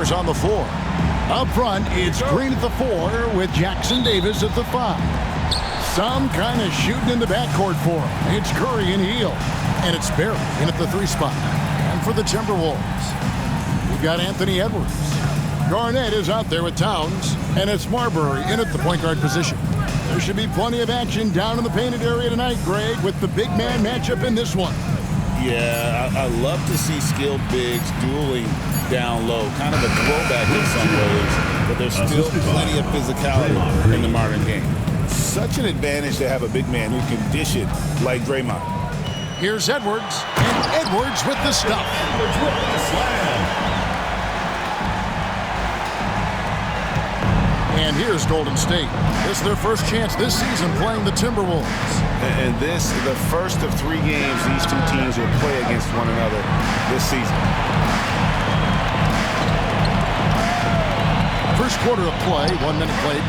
starters on the floor. Up front, it's Green at the 4 with Jackson Davis at the 5. Some kind of shooting in the backcourt for him. It's Curry and Hield. And it's Barry in at the 3 spot. And for the Timberwolves, we've got Anthony Edwards. Garnett is out there with Towns. And it's Marbury in at the point guard position. There should be plenty of action down in the painted area tonight, Greg, with the big man matchup in this one. Yeah, I love to see skilled bigs dueling down low. Kind of a throwback in some ways, but there's still plenty of physicality in the modern game. Such an advantage to have a big man who can dish it like Draymond. Here's Edwards, and Edwards with the stuff. And here's Golden State. This is their first chance this season playing the Timberwolves. And this is the first of 3 games these two teams will play against one another this season. First quarter of play, 1 minute played.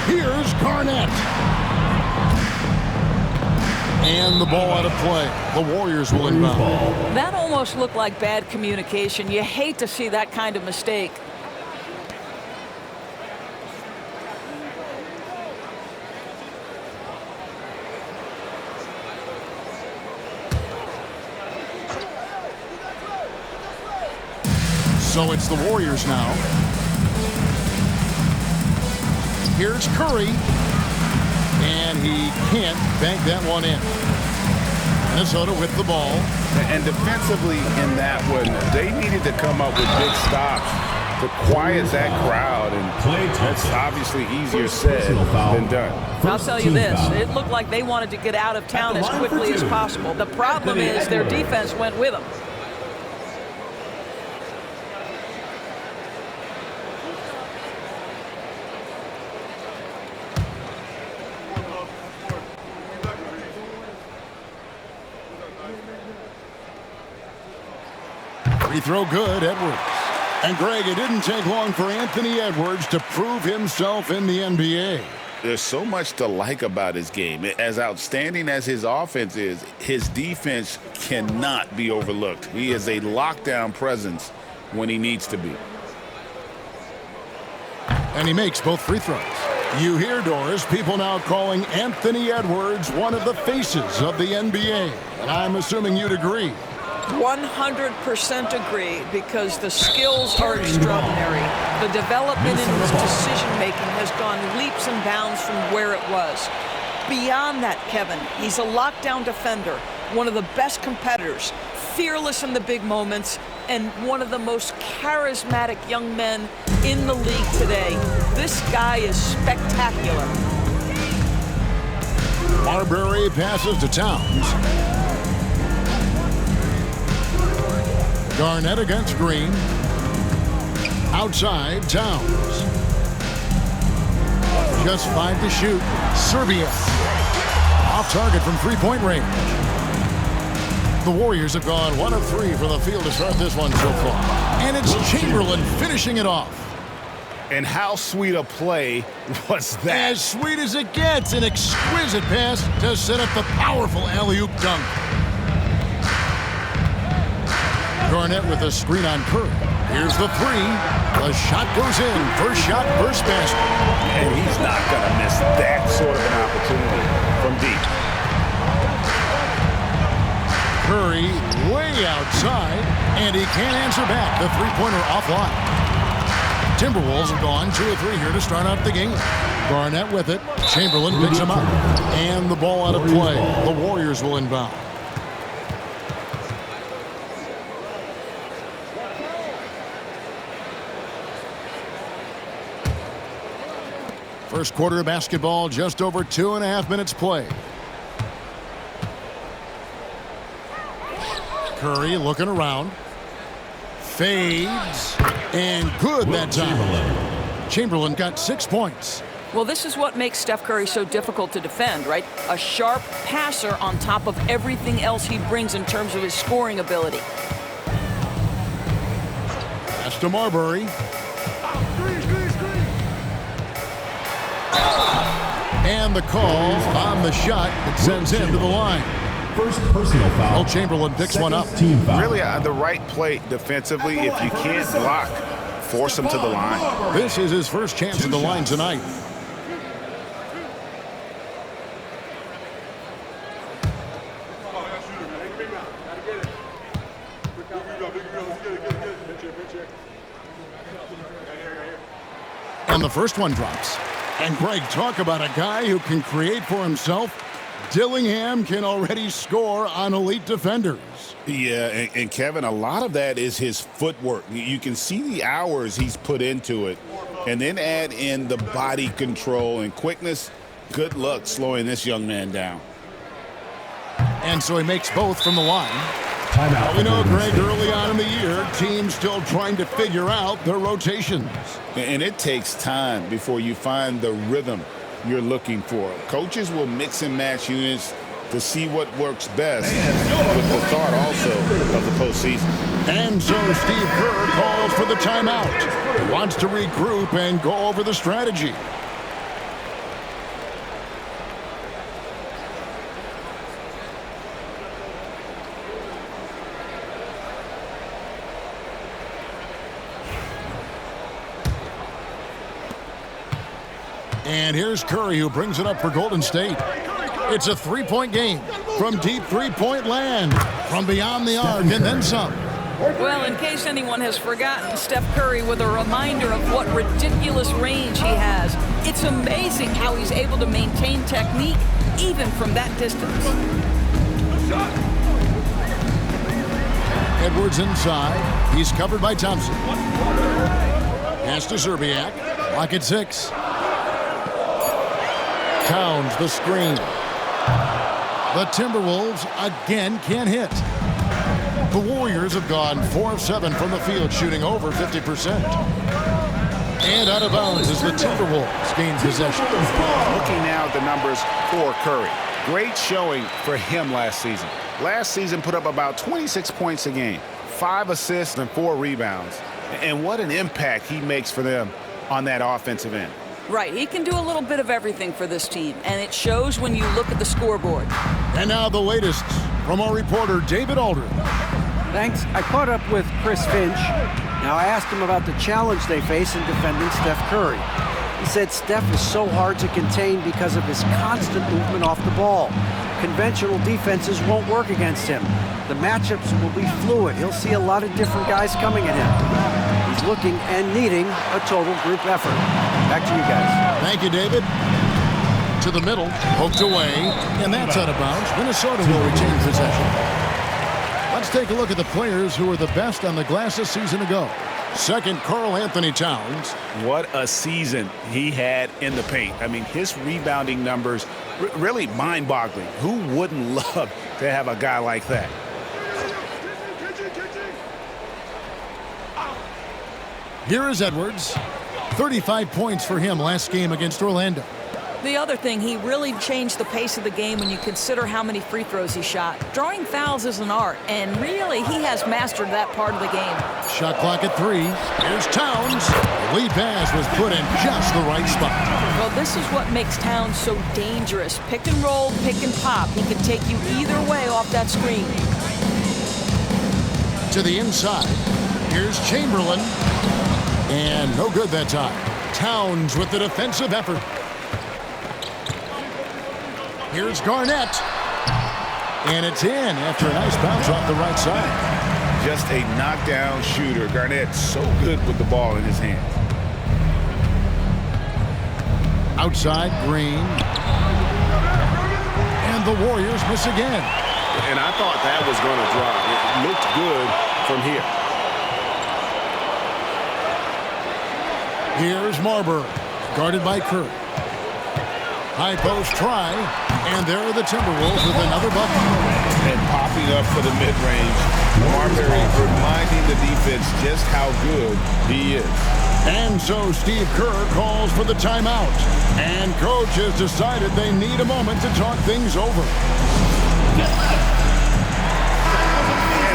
Here's Garnett. And the ball out of play. The Warriors will inbound. That almost looked like bad communication. You hate to see that kind of mistake. So it's the Warriors now. Here's Curry. And he can't bank that one in. Minnesota with the ball. And defensively in that one, they needed to come up with big stops to quiet that crowd. And that's obviously easier said than done. I'll tell you this. It looked like they wanted to get out of town as quickly as possible. The problem is their defense went with them. Free throw good, Edwards. And Greg, it didn't take long for Anthony Edwards to prove himself in the NBA. There's so much to like about his game. As outstanding as his offense is, his defense cannot be overlooked. He is a lockdown presence when he needs to be. And he makes both free throws. You hear, Doris, people now calling Anthony Edwards one of the faces of the NBA. And I'm assuming you'd agree. 100% agree, because the skills are extraordinary. The development in his decision-making has gone leaps and bounds from where it was. Beyond that, Kevin, he's a lockdown defender, one of the best competitors, fearless in the big moments, and one of the most charismatic young men in the league today. This guy is spectacular. Marbury passes to Towns. Garnett against Green. Outside, Towns. Just 5 to shoot. Serbia. Off target from 3-point range. The Warriors have gone 1 of 3 from the field to start this one so far. And it's Chamberlain finishing it off. And how sweet a play was that? As sweet as it gets. An exquisite pass to set up the powerful alley-oop dunk. Garnett with a screen on Curry. Here's the 3. The shot goes in. First shot, first basket. And he's not going to miss that sort of an opportunity from deep. Curry way outside, and he can't answer back. The three-pointer offline. Timberwolves have gone 2 of 3 here to start out the game. Garnett with it. Chamberlain picks him up. And the ball out of play. The Warriors will inbound. First quarter of basketball, just over 2.5 minutes played. Curry looking around. Fades. And good that time. Chamberlain got 6 points. Well, this is what makes Steph Curry so difficult to defend, right? A sharp passer on top of everything else he brings in terms of his scoring ability. Pass to Marbury. And the call on the shot that sends him to the line. First personal foul. Will Chamberlain picks one up. Team foul. Really the right play defensively. If you can't block, force him to the line. This is his first chance at the line tonight. And the first one drops. And Greg, talk about a guy who can create for himself. Dillingham can already score on elite defenders. Yeah, and Kevin, a lot of that is his footwork. You can see the hours he's put into it. And then add in the body control and quickness. Good luck slowing this young man down. And so he makes both from the line. Timeout. We know, Greg, early on in the year, teams still trying to figure out their rotations. And it takes time before you find the rhythm you're looking for. Coaches will mix and match units to see what works best with the thought also of the postseason. And so Steve Kerr calls for the timeout. He wants to regroup and go over the strategy. And here's Curry, who brings it up for Golden State. It's a three-point game from deep three-point land, from beyond the arc, and then some. Well, in case anyone has forgotten, Steph Curry with a reminder of what ridiculous range he has. It's amazing how he's able to maintain technique even from that distance. Edwards inside. He's covered by Thompson. Pass to Zerbiak. Block at 6. Towns the screen. The Timberwolves again can't hit. The Warriors have gone 4 of 7 from the field, shooting over 50%. And out of bounds as the Timberwolves gain possession. Looking now at the numbers for Curry. Great showing for him last season. Last season put up about 26 points a game, 5 assists and 4 rebounds. And what an impact he makes for them on that offensive end. Right, he can do a little bit of everything for this team, and it shows when you look at the scoreboard. And now the latest from our reporter, David Aldridge. Thanks. I caught up with Chris Finch. Now, I asked him about the challenge they face in defending Steph Curry. He said Steph is so hard to contain because of his constant movement off the ball. Conventional defenses won't work against him. The matchups will be fluid. He'll see a lot of different guys coming at him. He's looking and needing a total group effort. Back to you guys. Thank you, David. To the middle, poked away, and that's out of bounds. Minnesota will retain possession. Let's take a look at the players who were the best on the glass a season ago. Second, Karl Anthony Towns. What a season he had in the paint. I mean, his rebounding numbers, really mind-boggling. Who wouldn't love to have a guy like that? Here is Edwards. 35 points for him last game against Orlando. The other thing, he really changed the pace of the game when you consider how many free throws he shot. Drawing fouls is an art, and really, he has mastered that part of the game. Shot clock at 3. Here's Towns. The lead pass was put in just the right spot. Well, this is what makes Towns so dangerous. Pick and roll, pick and pop. He can take you either way off that screen. To the inside. Here's Chamberlain. And no good that time. Towns with the defensive effort. Here's Garnett. And it's in after a nice bounce off the right side. Just a knockdown shooter. Garnett so good with the ball in his hands. Outside, Green. And the Warriors miss again. And I thought that was going to drop. It looked good from here. Here's Marbury, guarded by Curry. High post try, and there are the Timberwolves with another bucket. And popping up for the mid-range. Marbury reminding the defense just how good he is. And so Steve Kerr calls for the timeout. And coach has decided they need a moment to talk things over. And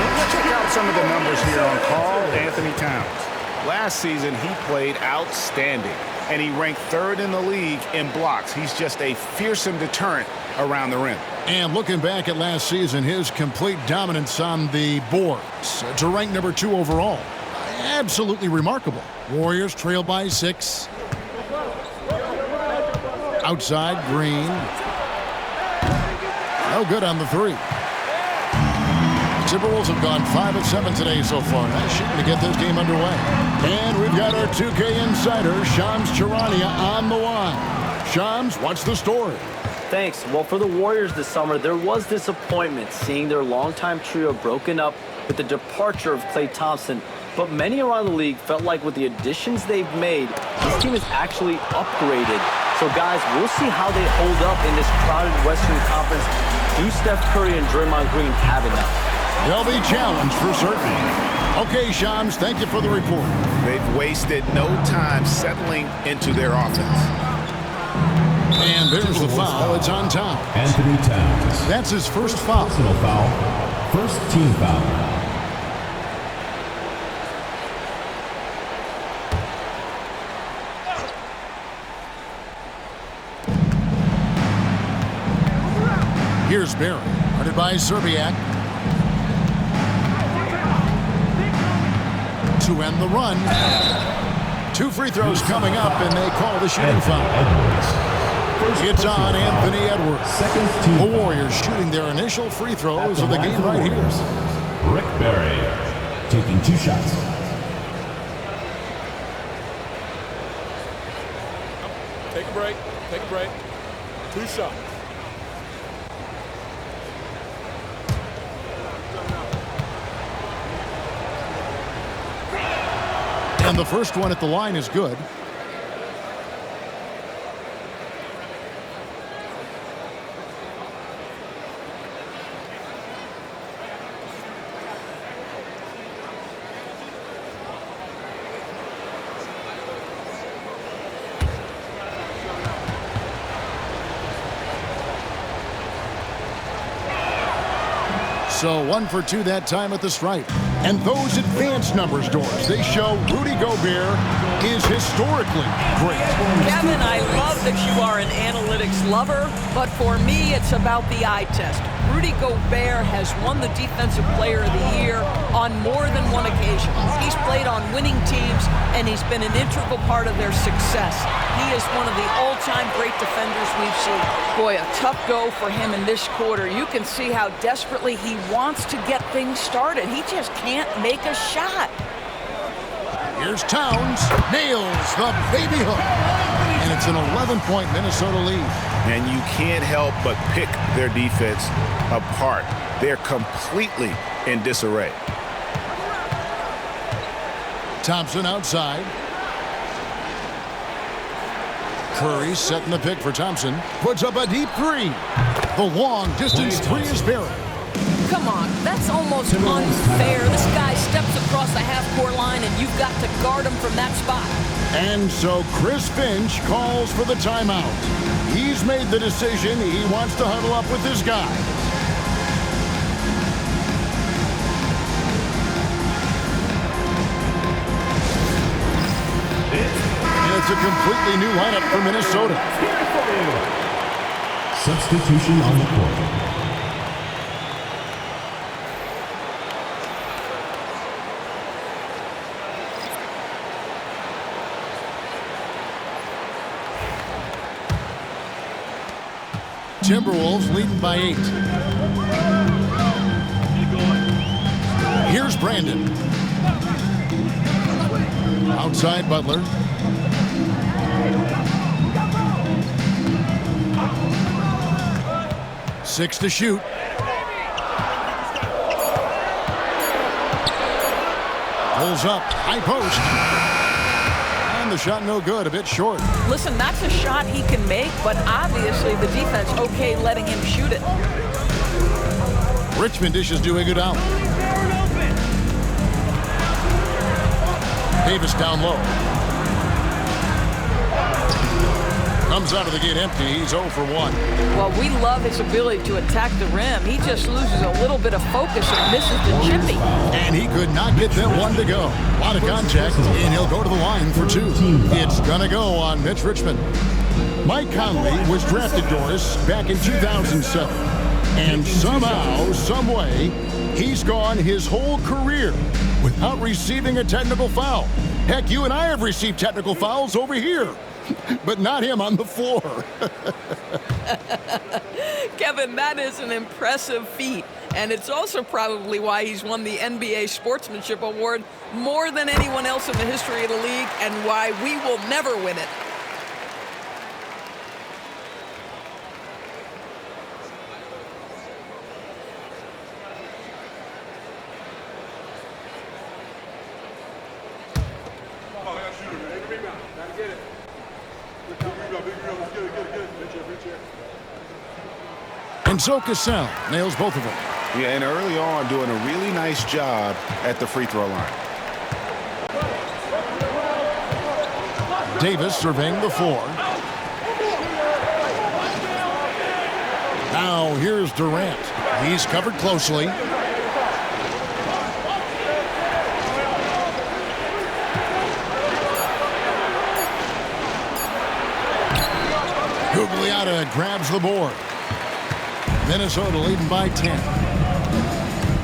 let's check out some of the numbers here on Karl Anthony Towns. Last season, he played outstanding. and he ranked 3rd in the league in blocks. He's just a fearsome deterrent around the rim. And looking back at last season, his complete dominance on the boards to rank number 2 overall. Absolutely remarkable. Warriors trail by 6. Outside, Green. No good on the 3. Timberwolves have gone 5 of 7 today so far. Nice shooting to get this game underway. And we've got our 2K insider, Shams Charania, on the line. Shams, what's the story? Thanks. Well, for the Warriors this summer, there was disappointment seeing their longtime trio broken up with the departure of Klay Thompson. But many around the league felt like with the additions they've made, this team is actually upgraded. So, guys, we'll see how they hold up in this crowded Western Conference. Do Steph Curry and Draymond Green have enough? They'll be challenged for certain. Okay, Shams, thank you for the report. They've wasted no time settling into their offense. And there's the foul. It's on top. Anthony Towns. That's his first foul. Personal foul. First team foul. Here's Barry, guarded by Serbiak. To end the run. 2 free throws coming up, and they call the shooting foul. It's on Anthony Edwards. The Warriors shooting their initial free throws of the game right here. Rick Barry taking 2 shots. Take a break. Take a break. 2 shots. And the first one at the line is good. So 1 for 2 that time at the stripe. And those advanced numbers, Doris, they show Rudy Gobert is historically great. Kevin, I love that you are an analytics lover, but for me, it's about the eye test. Rudy Gobert has won the Defensive Player of the Year on more than one occasion. He's played on winning teams, and he's been an integral part of their success. He is one of the all-time great defenders we've seen. Boy, a tough go for him in this quarter. You can see how desperately he wants to get things started. He just can't make a shot. Here's Towns, nails the baby hook. And it's an 11-point Minnesota lead. And you can't help but pick their defense apart. They're completely in disarray. Thompson outside. Curry setting the pick for Thompson. Puts up a deep 3. The long distance 3 is Barry. Come on, that's almost unfair. This guy steps across the half-court line, and you've got to guard him from that spot. And so Chris Finch calls for the timeout. He's made the decision. He wants to huddle up with his guy. And it's a completely new lineup for Minnesota. Substitution on the court. Timberwolves leading by 8. Here's Brandon. Outside Butler. Six to shoot. Pulls up, high post. And the shot no good, a bit short. Listen, that's a shot he can make, but obviously the defense okay letting him shoot it. Richmond dishes to Iguodala. Davis down low. Comes out of the gate empty. He's 0 for 1. Well, we love his ability to attack the rim. He just loses a little bit of focus and misses the chippy. And he could not get that one to go. A lot of contact, and he'll go to the line for 2. It's going to go on Mitch Richmond. Mike Conley was drafted, Doris, back in 2007. And somehow, someway, he's gone his whole career without receiving a technical foul. Heck, you and I have received technical fouls over here, but not him on the floor. Kevin, that is an impressive feat. And it's also probably why he's won the NBA Sportsmanship Award more than anyone else in the history of the league, and why we will never win it. And so Cassell nails both of them. Yeah, and early on doing a really nice job at the free throw line. Davis surveying the floor. Now here's Durant. He's covered closely. Gugliotta grabs the board. Minnesota leading by 10.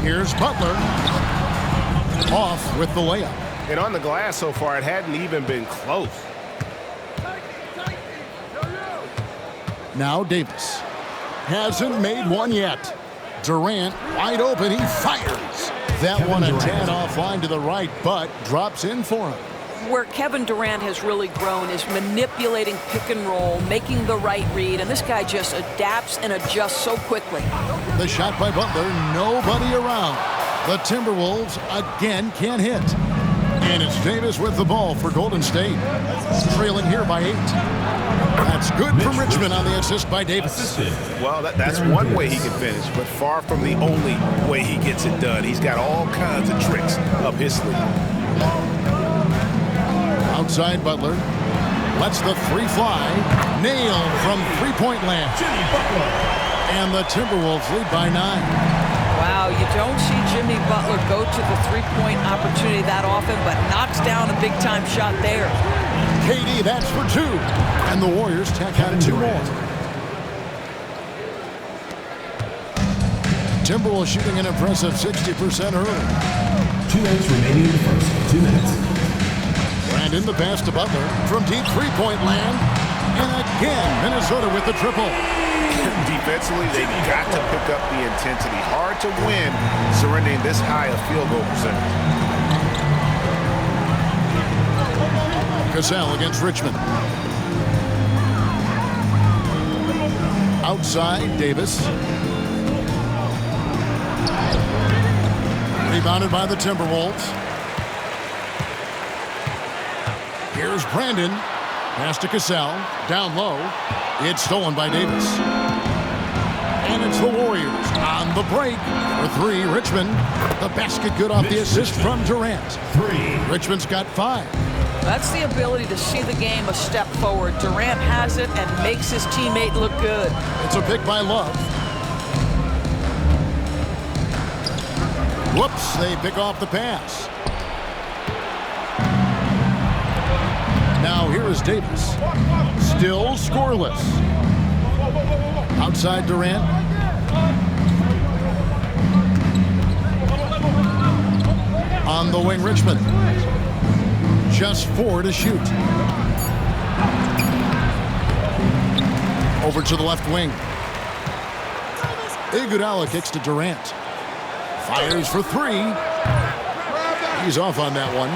Here's Butler. Off with the layup. And on the glass so far, it hadn't even been close. Now Davis. Hasn't made one yet. Durant wide open. He fires. That one a tad offline to the right, but drops in for him. Where Kevin Durant has really grown is manipulating pick and roll, making the right read, and this guy just adapts and adjusts so quickly. The shot by Butler, nobody around. The Timberwolves again can't hit. And it's Davis with the ball for Golden State. Trailing here by 8. That's good from Richmond on the assist by Davis. Well, that's one way he can finish, but far from the only way he gets it done. He's got all kinds of tricks up his sleeve. Outside Butler. Lets the 3 fly. Nailed from three-point land. And the Timberwolves lead by 9. Wow, you don't see Jimmy Butler go to the three-point opportunity that often, but knocks down a big-time shot there. KD, that's for 2. And the Warriors tack on 2 more. Timberwolves shooting an impressive 60% early. 2 minutes remaining in the first. 2 minutes. Brandon the pass to Butler from deep three-point land. And again, Minnesota with the triple. Defensively, they've got to pick up the intensity. Hard to win surrendering this high a field goal percentage. Cassell against Richmond. Outside, Davis. Rebounded by the Timberwolves. Here's Brandon. Pass to Cassell. Down low. It's stolen by Davis. And it's the Warriors on the break for 3. Richmond. The basket good off the assist from Durant. 3. Richmond's got 5. That's the ability to see the game a step forward. Durant has it and makes his teammate look good. It's a pick by Love. Whoops, they pick off the pass. Now here is Davis. Still scoreless. Outside Durant. On the wing, Richmond. Just 4 to shoot. Over to the left wing. Iguodala kicks to Durant. Fires for 3. He's off on that one.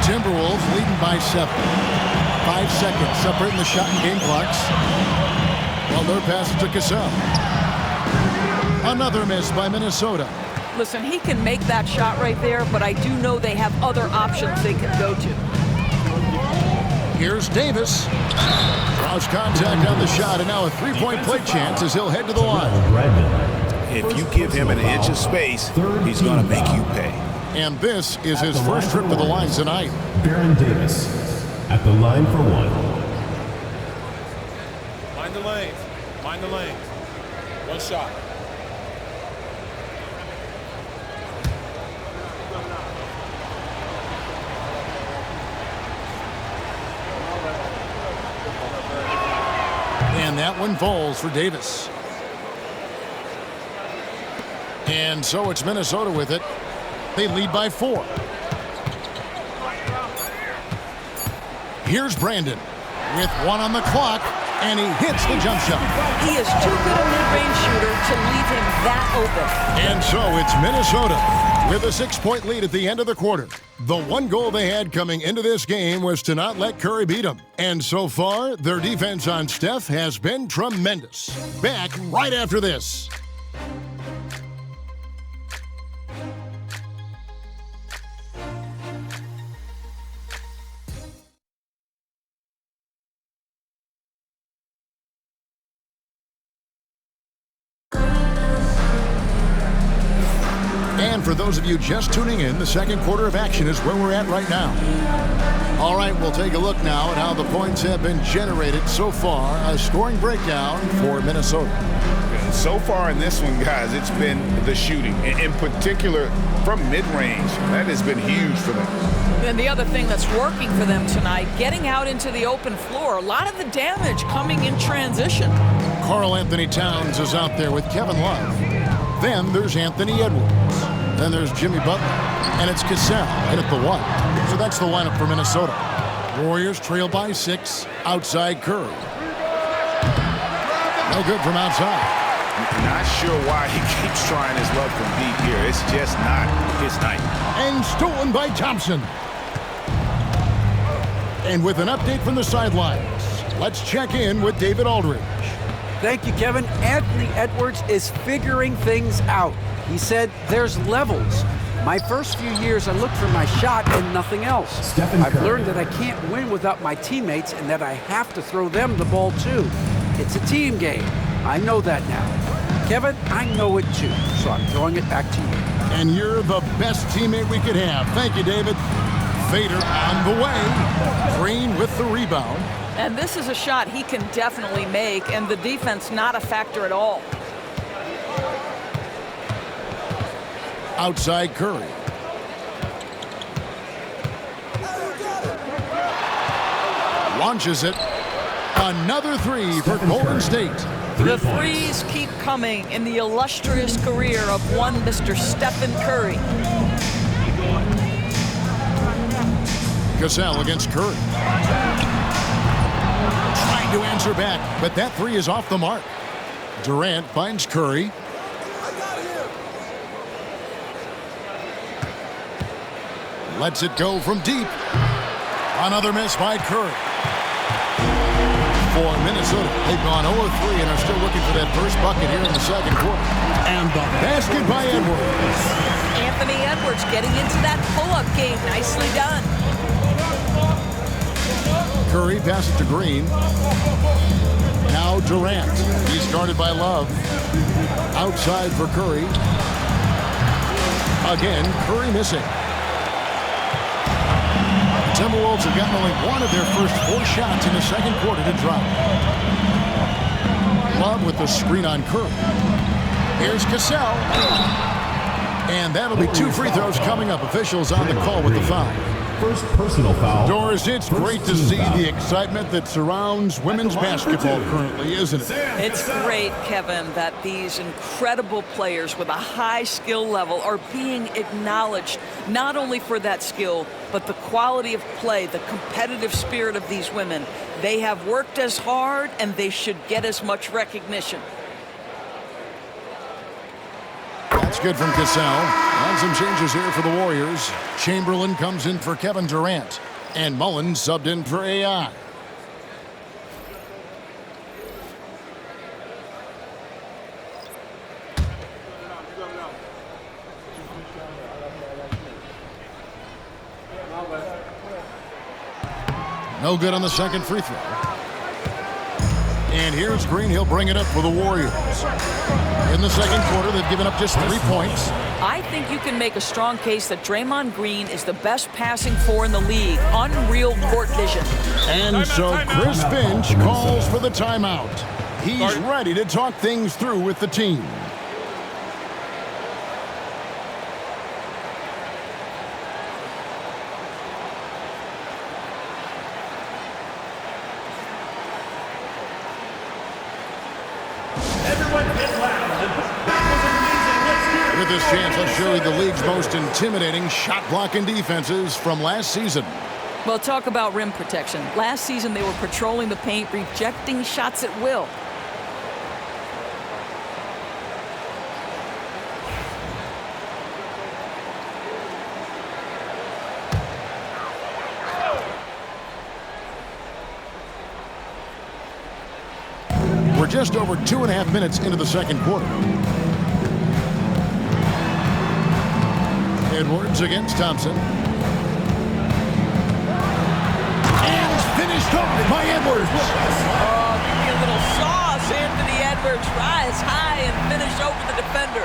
Timberwolves leading by 7. 5 seconds separating the shot and game clocks. Well, their pass to Cassell. Another miss by Minnesota. Listen, he can make that shot right there, but I do know they have other options they can go to. Here's Davis. Draws contact on the shot, and now a 3-point play chance as he'll head to the line. If you give him an inch of space, he's going to make you pay. And this is his first trip to the line tonight. Baron Davis at the line for 1. the lanes. Mind the lanes. One shot. And that one falls for Davis. And so it's Minnesota with it. They lead by 4. Here's Brandon with 1 on the clock, and he hits the jump shot. He is too good a mid-range shooter to leave him that open. And so it's Minnesota with a 6-point lead at the end of the quarter. The one goal they had coming into this game was to not let Curry beat them. And so far, their defense on Steph has been tremendous. Back right after this. And for those of you just tuning in, the second quarter of action is where we're at right now. All right, we'll take a look now at how the points have been generated so far. A scoring breakdown for Minnesota. So far in this one, guys, it's been the shooting, in particular from mid-range. That has been huge for them. And the other thing that's working for them tonight, getting out into the open floor. A lot of the damage coming in transition. Karl Anthony Towns is out there with Kevin Love. Then there's Anthony Edwards. Then there's Jimmy Butler. And it's Cassell in at the 1. So that's the lineup for Minnesota. Warriors trail by 6. Outside Curry. No good from outside. Not sure why he keeps trying his luck from deep here. It's just not his night. And stolen by Thompson. And with an update from the sidelines, let's check in with David Aldridge. Thank you, Kevin. Anthony Edwards is figuring things out. He said there's levels. My first few years, I looked for my shot and nothing else. I've learned that I can't win without my teammates and that I have to throw them the ball too. It's a team game. I know that now. Kevin, I know it too, so I'm throwing it back to you. And you're the best teammate we could have. Thank you, David. Vader on the way. Green with the rebound. And this is a shot he can definitely make, and the defense not a factor at all. Outside Curry. Launches it. Another 3 for Golden State. The threes keep coming in the illustrious career of one Mr. Stephen Curry. Cassell against Curry. Trying to answer back, but that 3 is off the mark. Durant finds Curry. Lets it go from deep. Another miss by Curry. For Minnesota, they've gone 0-3 and are still looking for that first bucket here in the second quarter. And the basket by Edwards. Anthony Edwards getting into that pull-up game. Nicely done. Curry passes to Green. Now Durant. He's guarded by Love. Outside for Curry. Again, Curry missing. Timberwolves have gotten only one of their first 4 shots in the second quarter to drop. Love with the screen on Curry. Here's Cassell. And that'll be 2 free throws coming up. Officials on the call with the foul. First personal foul. Doris, it's great to see the excitement that surrounds women's basketball currently, isn't it? It's great, Kevin, that these incredible players with a high skill level are being acknowledged, not only for that skill, but the quality of play, the competitive spirit of these women. They have worked as hard, and they should get as much recognition. That's good from Cassell. And some changes here for the Warriors. Chamberlain comes in for Kevin Durant. And Mullins subbed in for AI. No good on the second free throw. And here's Green. He'll bring it up for the Warriors. In the second quarter, they've given up just 3 points. I think you can make a strong case that Draymond Green is the best passing 4 in the league. Unreal court vision. And so Chris Finch calls for the timeout. He's ready to talk things through with the team. With this chance, let's show you the league's most intimidating shot-blocking defenses from last season. Well, talk about rim protection. Last season, they were patrolling the paint, rejecting shots at will. We're just over 2.5 minutes into the second quarter. Edwards against Thompson. And it's finished off by Edwards. Oh, give me a little sauce. Anthony Edwards rise high and finish over the defender.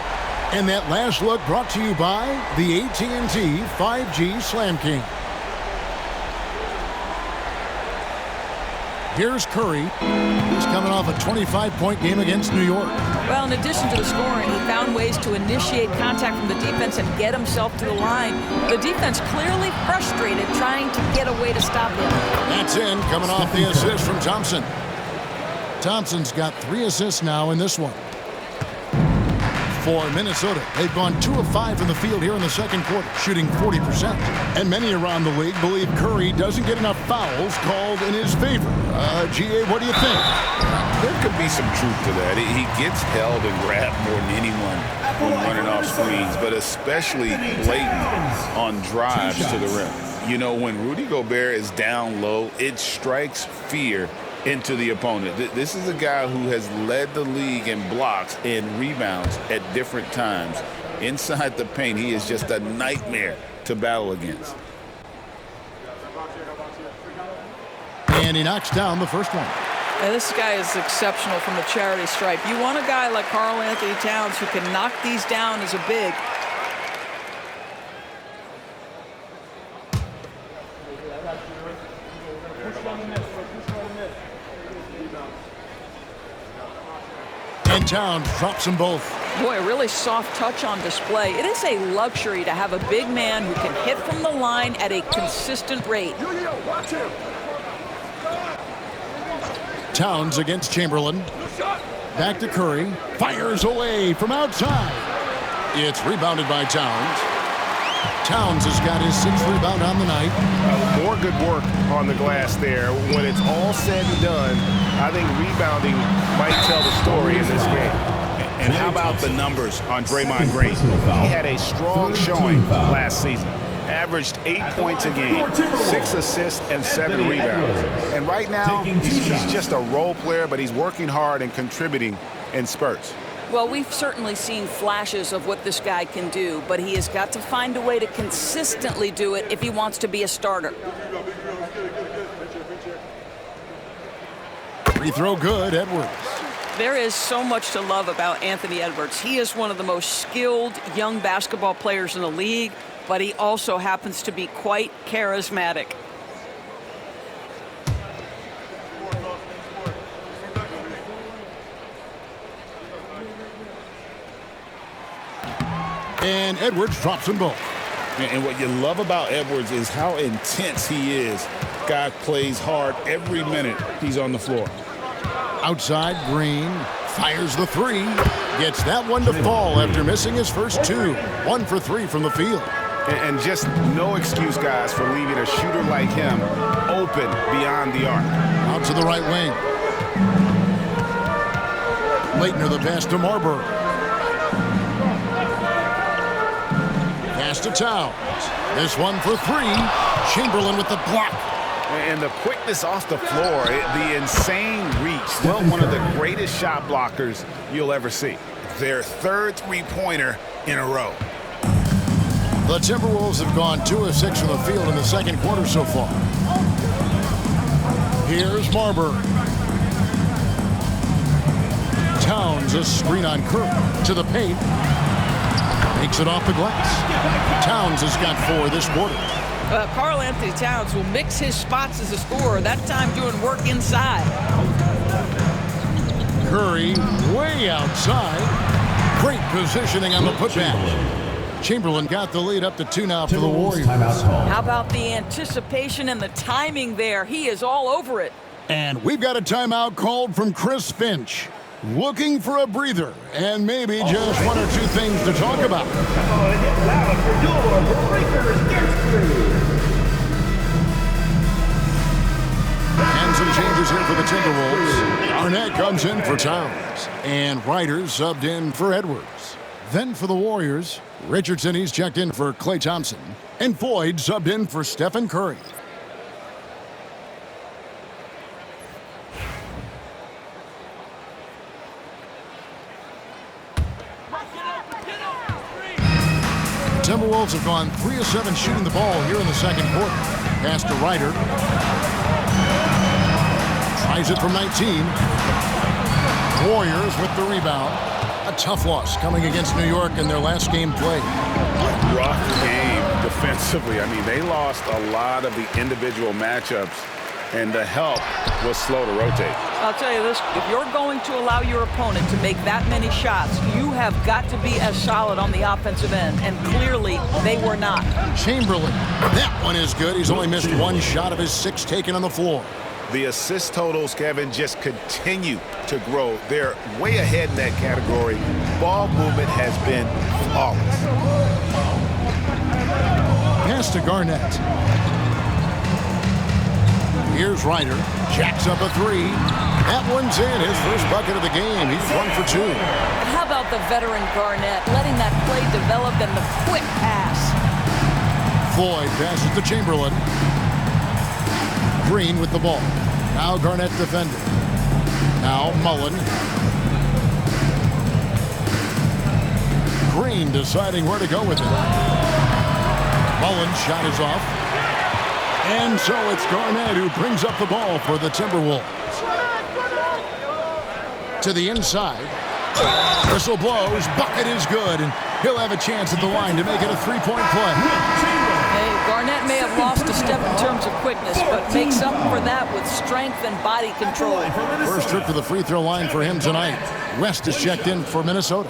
And that last look brought to you by the AT&T 5G Slam King. Here's Curry. He's coming off a 25-point game against New York. Well, in addition to the scoring, he found ways to initiate contact from the defense and get himself to the line. The defense clearly frustrated, trying to get a way to stop him. That's in, coming off the assist from Thompson. Thompson's got 3 assists now in this one. For Minnesota, they've gone 2 of 5 from the field here in the second quarter, shooting 40%. And many around the league believe Curry doesn't get enough fouls called in his favor. GA, what do you think? There could be some truth to that. He gets held and grabbed more than anyone when running off screens, but especially blatant on drives to the rim. You know, when Rudy Gobert is down low, it strikes fear into the opponent. This is a guy who has led the league in blocks and rebounds at different times. Inside the paint, he is just a nightmare to battle against. And he knocks down the first one. Now, this guy is exceptional from the charity stripe. You want a guy like Karl Anthony Towns who can knock these down as a big. And Towns drops them both. Boy, a really soft touch on display. It is a luxury to have a big man who can hit from the line at a consistent rate. Towns against Chamberlain. Back to Curry. Fires away from outside. It's rebounded by Towns. Towns has got his 6th rebound on the night. More good work on the glass there. When it's all said and done, I think rebounding might tell the story in this game. And how about the numbers on Draymond Green? He had a strong showing last season. Averaged 8 points a game, 6 assists and 7 rebounds. And right now, he's just a role player, but he's working hard and contributing in spurts. Well, we've certainly seen flashes of what this guy can do, but he has got to find a way to consistently do it if he wants to be a starter. Free throw good, Edwards. There is so much to love about Anthony Edwards. He is one of the most skilled young basketball players in the league, but he also happens to be quite charismatic. And Edwards drops them both. And what you love about Edwards is how intense he is. Guy plays hard every minute he's on the floor. Outside, Green fires the 3. Gets that one to fall after missing his first 2. 1 for 3 from the field. And just no excuse, guys, for leaving a shooter like him open beyond the arc. Out to the right wing. Leitner the pass to Marbury. Pass to Towns. This one for 3. Chamberlain with the block. And the quickness off the floor, the insane reach. Still one of the greatest shot blockers you'll ever see. Their 3rd three-pointer in a row. The Timberwolves have gone 2 of 6 from the field in the second quarter so far. Here's Marbury. Towns, a screen on Curry. To the paint. Takes it off the glass. Towns has got 4 this quarter. Karl Anthony Towns will mix his spots as a scorer, that time doing work inside. Curry way outside. Great positioning on the putback. Chamberlain got the lead up to 2 now for the Warriors. How about the anticipation and the timing there? He is all over it. And we've got a timeout called from Chris Finch. Looking for a breather and maybe just 1 or 2 things to talk about. And some changes here for the Timberwolves. Garnett comes in for Towns. And Ryder subbed in for Edwards. Then for the Warriors, Richardson, he's checked in for Klay Thompson. And Floyd subbed in for Stephen Curry. Timberwolves have gone 3 of 7 shooting the ball here in the second quarter. Pass to Ryder. Tries it from 19. Warriors with the rebound. A tough loss coming against New York in their last game played. Rough game defensively. I mean, they lost a lot of the individual matchups, and the help was slow to rotate. I'll tell you this, if you're going to allow your opponent to make that many shots, you have got to be as solid on the offensive end, and clearly they were not. Chamberlain, that one is good. He's only missed 1 shot of his 6 taken on the floor. The assist totals, Kevin, just continue to grow. They're way ahead in that category. Ball movement has been flawless. Pass to Garnett. Here's Ryder. Jacks up a 3. That one's in. His first bucket of the game. He's 1 for 2. How about the veteran Garnett letting that play develop and the quick pass? Floyd passes to Chamberlain. Green with the ball. Now Garnett defending. Now Mullen. Green deciding where to go with it. Mullen's shot is off. And so it's Garnett who brings up the ball for the Timberwolves. To the inside. Whistle blows. Bucket is good. And he'll have a chance at the line to make it a 3-point play. Hey, Garnett may have lost a step in terms of quickness, but makes up for that with strength and body control. First trip to the free throw line for him tonight. West is checked in for Minnesota.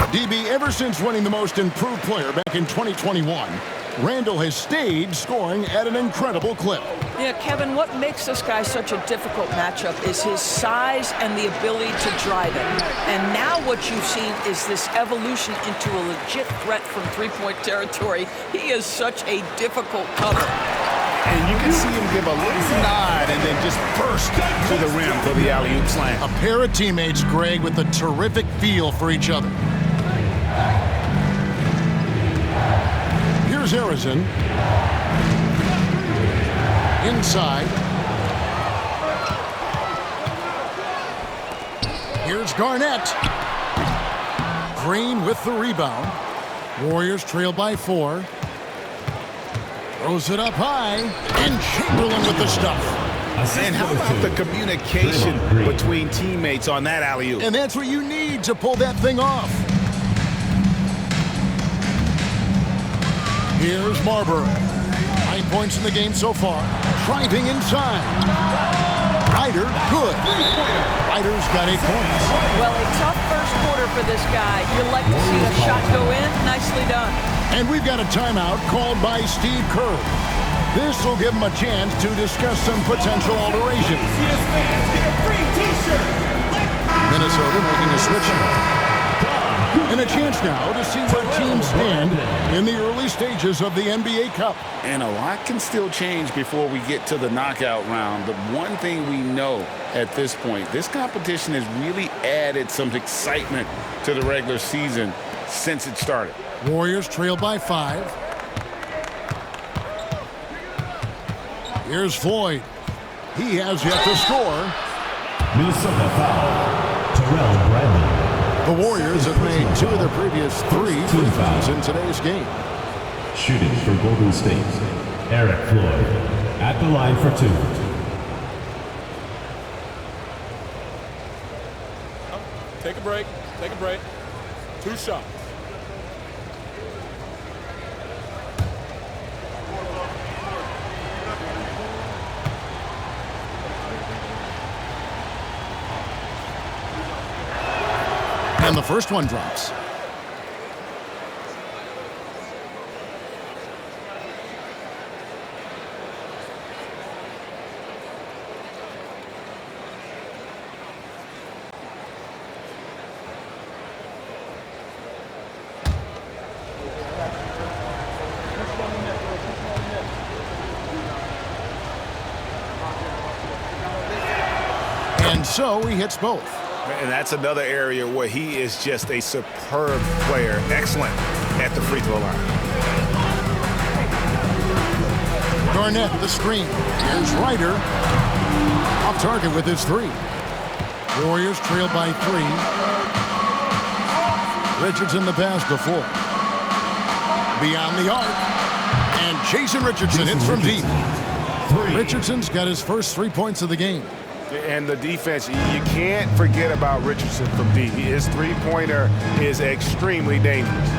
DB, ever since winning the most improved player back in 2021, Randall has stayed scoring at an incredible clip. Yeah, Kevin, what makes this guy such a difficult matchup is his size and the ability to drive it. And now what you've seen is this evolution into a legit threat from three-point territory. He is such a difficult cover. And you can see him give a little nod and then just burst to the rim for the alley-oop slam. A pair of teammates, Greg, with a terrific feel for each other. Here's Harrison. Inside. Here's Garnett. Green with the rebound. Warriors trail by 4. Throws it up high. And Chamberlain with the stuff. And how about the communication between teammates on that alley-oop? And that's what you need to pull that thing off. Here's Marbury. 9 points in the game so far. Driving inside. Ryder, good. Ryder's got 8 points. Well, a tough first quarter for this guy. You'd like to see a shot go in. Nicely done. And we've got a timeout called by Steve Kerr. This will give him a chance to discuss some potential alterations. Minnesota making a switch. And a chance now to see where teams stand in the early stages of the NBA Cup. And a lot can still change before we get to the knockout round. But one thing we know at this point, this competition has really added some excitement to the regular season since it started. Warriors trail by 5. Here's Floyd. He has yet to score. Minnesota foul. Terrell Bradley. The Warriors have made 2 of their previous 3 free throws in today's game. Shooting for Golden State, Eric Floyd at the line for 2. Take a break. Take a break. 2 shots. And the first one drops. And so he hits both. And that's another area where he is just a superb player. Excellent at the free throw line. Garnett, the screen. Here's Ryder. Off target with his 3. Warriors trail by 3. Richardson the pass before. Beyond the arc. And Jason Richardson hits from deep. Richardson's got his first 3 points of the game. And the defense, you can't forget about Richardson from deep. His three-pointer is extremely dangerous.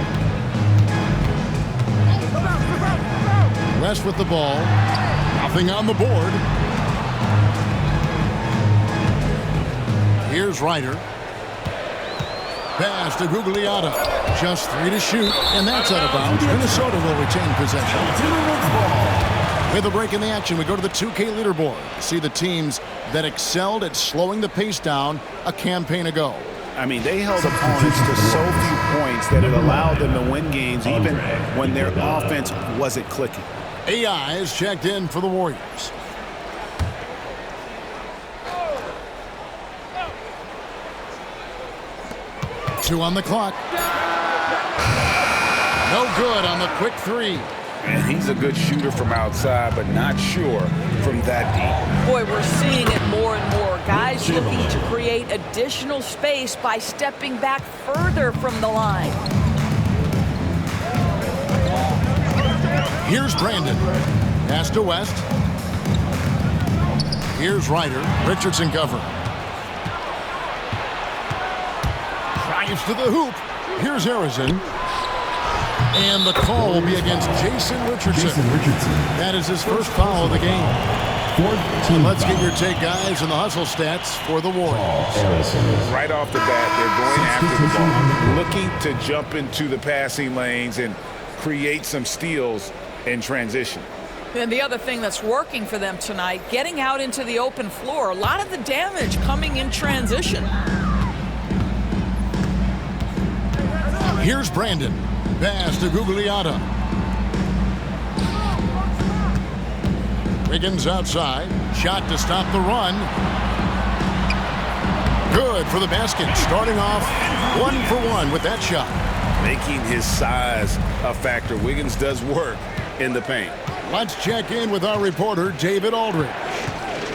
West with the ball. Nothing on the board. Here's Ryder. Pass to Gugliotta. Just 3 to shoot, and that's out of bounds. Minnesota will retain possession. With a break in the action, we go to the 2K leaderboard. See the teams that excelled at slowing the pace down a campaign ago. I mean, they held opponents to so few points that it allowed them to win games even when their offense wasn't clicking. AI is checked in for the Warriors. Two on the clock. No good on the quick 3. And he's a good shooter from outside, but not sure from that deep. Boy, we're seeing it more and more. Guys looking to create additional space by stepping back further from the line. Here's Brandon. Pass to West. Here's Ryder. Richardson cover. Drives to the hoop. Here's Harrison. And the call will be against Jason Richardson. That is his first foul of the game. And let's get your take, guys, on the hustle stats for the Warriors. Right off the bat, they're going after the ball, looking to jump into the passing lanes and create some steals in transition. And the other thing that's working for them tonight, getting out into the open floor. A lot of the damage coming in transition. Here's Brandon. Pass to Gugliotta. Wiggins outside. Shot to stop the run. Good for the basket. Starting off 1 for 1 with that shot. Making his size a factor. Wiggins does work in the paint. Let's check in with our reporter, David Aldridge.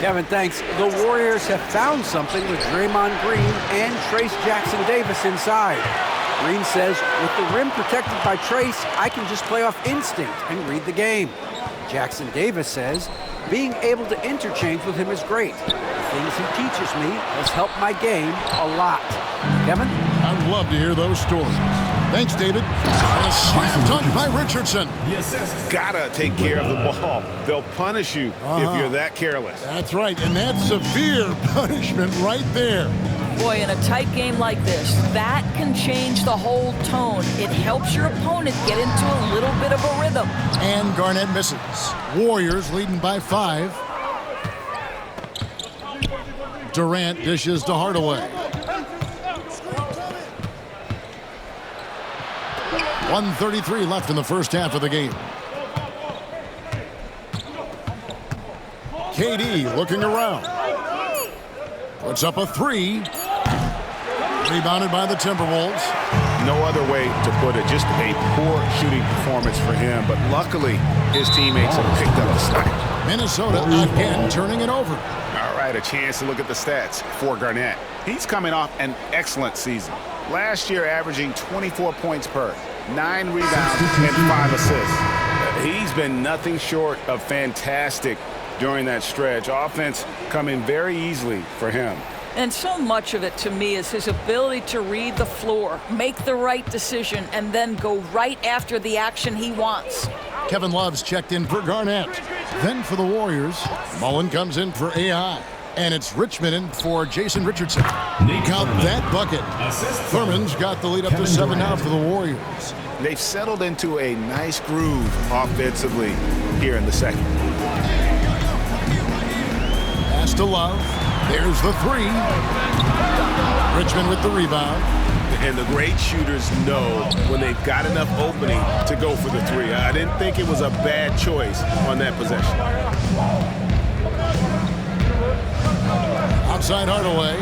Kevin, thanks. The Warriors have found something with Draymond Green and Trace Jackson Davis inside. Green says, with the rim protected by Trace, I can just play off instinct and read the game. Jackson Davis says, being able to interchange with him is great. The things he teaches me has helped my game a lot. Kevin? I'd love to hear those stories. Thanks, David. And a slam dunk by Richardson. Gotta take care of the ball. They'll punish you if you're that careless. That's right, and that's severe punishment right there. Boy, in a tight game like this, that can change the whole tone. It helps your opponent get into a little bit of a rhythm. And Garnett misses. Warriors leading by 5. Durant dishes to Hardaway. 1:33 left in the first half of the game. KD looking around. Puts up a 3. Rebounded by the Timberwolves. No other way to put it. Just a poor shooting performance for him. But luckily, his teammates have picked up the slack. Minnesota again turning it over. All right, a chance to look at the stats for Garnett. He's coming off an excellent season. Last year, averaging 24 points per, 9 rebounds, and 5 assists. He's been nothing short of fantastic during that stretch. Offense coming very easily for him. And so much of it, to me, is his ability to read the floor, make the right decision, and then go right after the action he wants. Kevin Love's checked in for Garnett. Then for the Warriors, Mullen comes in for AI. And it's Richmond in for Jason Richardson. Count that bucket. Thurman's got the lead up to 7 now for the Warriors. They've settled into a nice groove offensively here in the second. Pass to Love. There's the 3. Richmond with the rebound. And the great shooters know when they've got enough opening to go for the 3. I didn't think it was a bad choice on that possession. Outside Hardaway.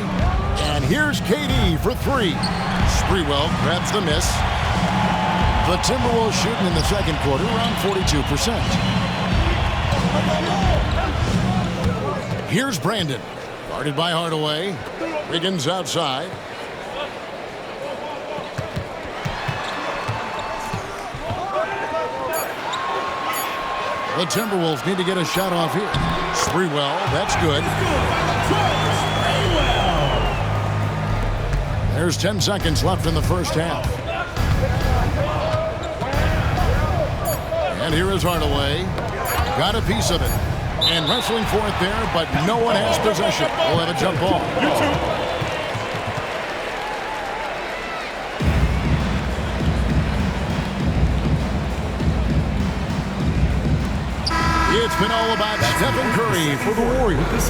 And here's KD for 3. Sprewell grabs the miss. The Timberwolves shooting in the second quarter around 42%. Here's Brandon. Guarded by Hardaway. Wiggins outside. The Timberwolves need to get a shot off here. Sprewell, that's good. There's 10 seconds left in the first half. And here is Hardaway. Got a piece of it. And wrestling for it there, but no one has possession. We'll have a jump ball. It's been all about Stephen Curry for the Warriors.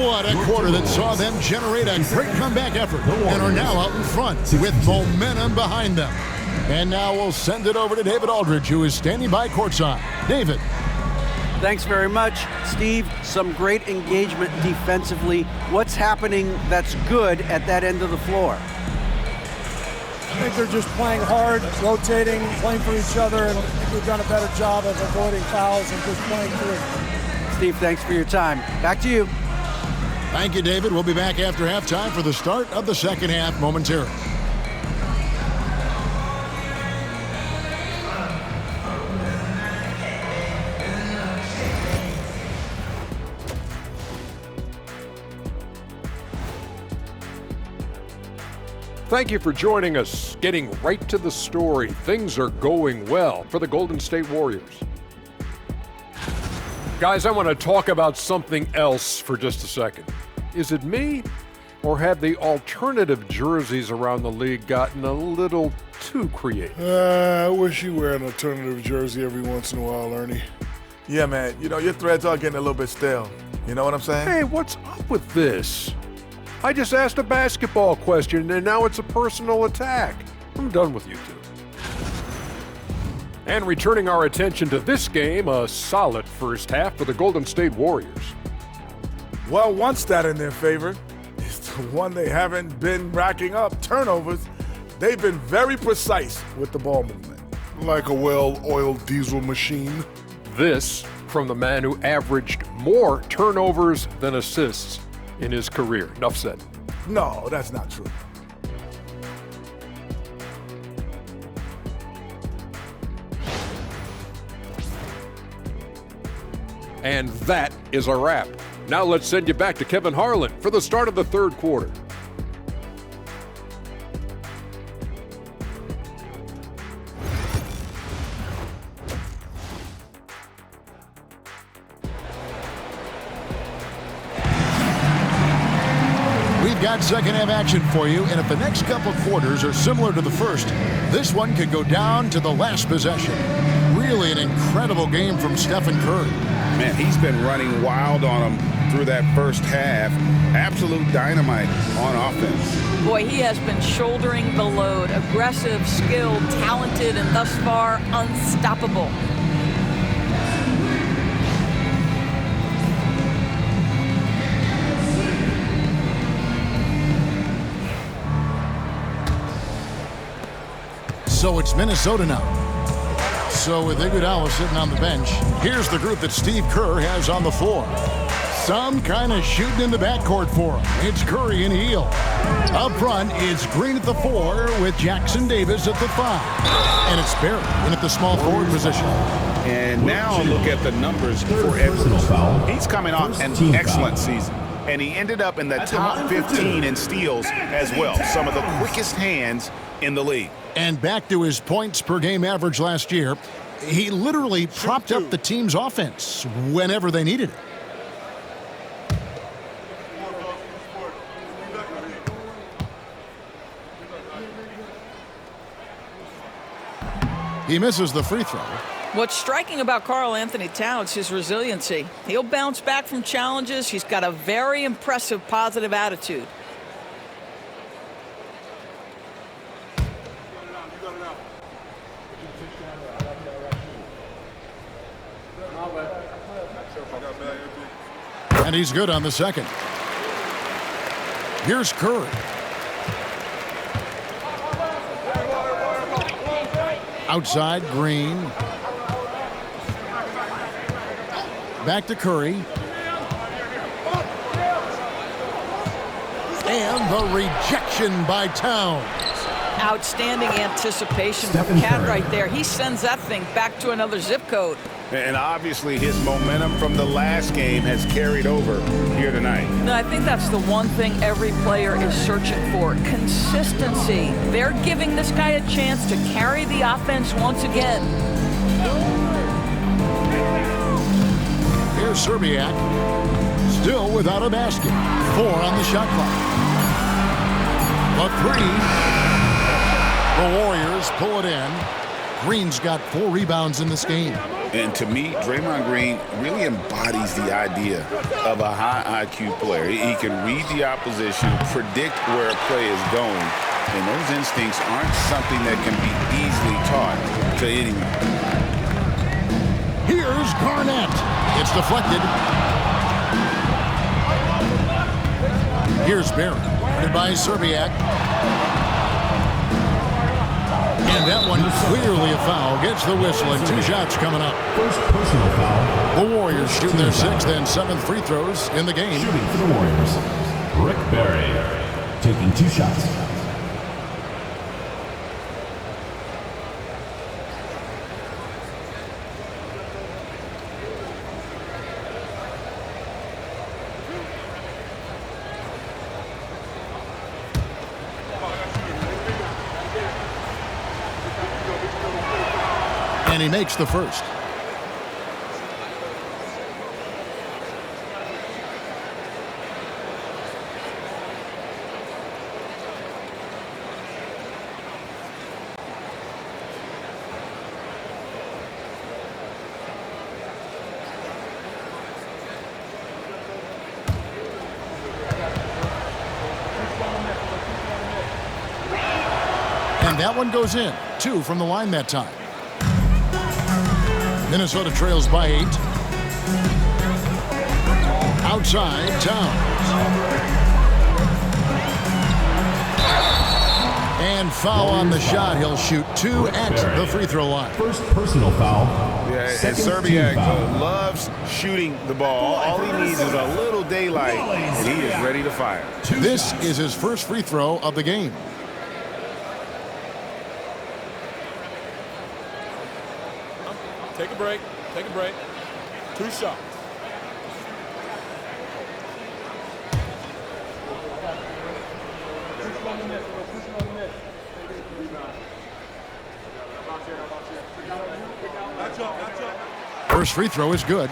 What a quarter that saw them generate a great comeback effort and are now out in front with momentum behind them. And now we'll send it over to David Aldridge, who is standing by courtside. David. Thanks very much, Steve. Some great engagement defensively. What's happening that's good at that end of the floor? I think they're just playing hard, rotating, playing for each other, and I think we've done a better job of avoiding fouls and just playing through. Steve, thanks for your time. Back to you. Thank you, David. We'll be back after halftime for the start of the second half momentarily. Thank you for joining us. Getting right to the story. Things are going well for the Golden State Warriors. Guys, I want to talk about something else for just a second. Is it me, or have the alternative jerseys around the league gotten a little too creative? I wish you wear an alternative jersey every once in a while, Ernie. Yeah, man. You know, your threads are getting a little bit stale. You know what I'm saying? Hey, what's up with this? I just asked a basketball question, and now it's a personal attack. I'm done with you two. And returning our attention to this game, a solid first half for the Golden State Warriors. Well, one stat in their favor is the one they haven't been racking up, turnovers. They've been very precise with the ball movement. Like a well-oiled diesel machine. This from the man who averaged more turnovers than assists in his career. Enough said. No, that's not true. And that is a wrap. Now let's send you back to Kevin Harlan for the start of the third quarter. Got second half action for you, and if the next couple quarters are similar to the first, this one could go down to the last possession. Really an incredible game from Stephen Curry. Man, he's been running wild on them through that first half. Absolute dynamite on offense. Boy, he has been shouldering the load. Aggressive, skilled, talented, and thus far unstoppable. So it's Minnesota now. So with Iguodala sitting on the bench, here's the group that Steve Kerr has on the floor. Some kind of shooting in the backcourt for him. It's Curry and Hield. Up front, it's Green at the 4 with Jackson Davis at the 5. And it's Barry in at the small forward position. And now look at the numbers for Edwards. He's coming off an excellent season. and he ended up in the top 15 in steals as well. Some of the quickest hands in the league. And back to his points per game average last year, he literally propped up the team's offense whenever they needed it. He misses the free throw. What's striking about Karl Anthony Towns is his resiliency. He'll bounce back from challenges. He's got a very impressive positive attitude. And he's good on the second. Here's Curry. Outside, Green. Back to Curry. And the rejection by Towns. Outstanding anticipation from Cat right there. He sends that thing back to another zip code. And obviously his momentum from the last game has carried over here tonight. No, I think that's the one thing every player is searching for. Consistency. They're giving this guy a chance to carry the offense once again. Here's Serbiak. Still without a basket. 4 on the shot clock. The 3. The Warriors pull it in. Green's got 4 rebounds in this game. And to me, Draymond Green really embodies the idea of a high IQ player. He can read the opposition, predict where a play is going, and those instincts aren't something that can be easily taught to anyone. Here's Garnett. It's deflected. Here's Barry. Guarded by Serbiak. And that one clearly a foul. Gets the whistle and 2 shots coming up. First personal foul. The Warriors shooting their 6th and 7th free throws in the game. Shooting for the Warriors, Rick Barry, taking 2 shots. And he makes the first. And that one goes in. 2 from the line that time. Minnesota trails by 8. Outside, Towns. And foul on the shot. He'll shoot 2 at the free throw line. First personal foul. Yeah, and Serbiak loves shooting the ball. All he needs is a little daylight, and he is ready to fire. This is his first free throw of the game. Take a break. Take a break. 2 shots. First free throw is good.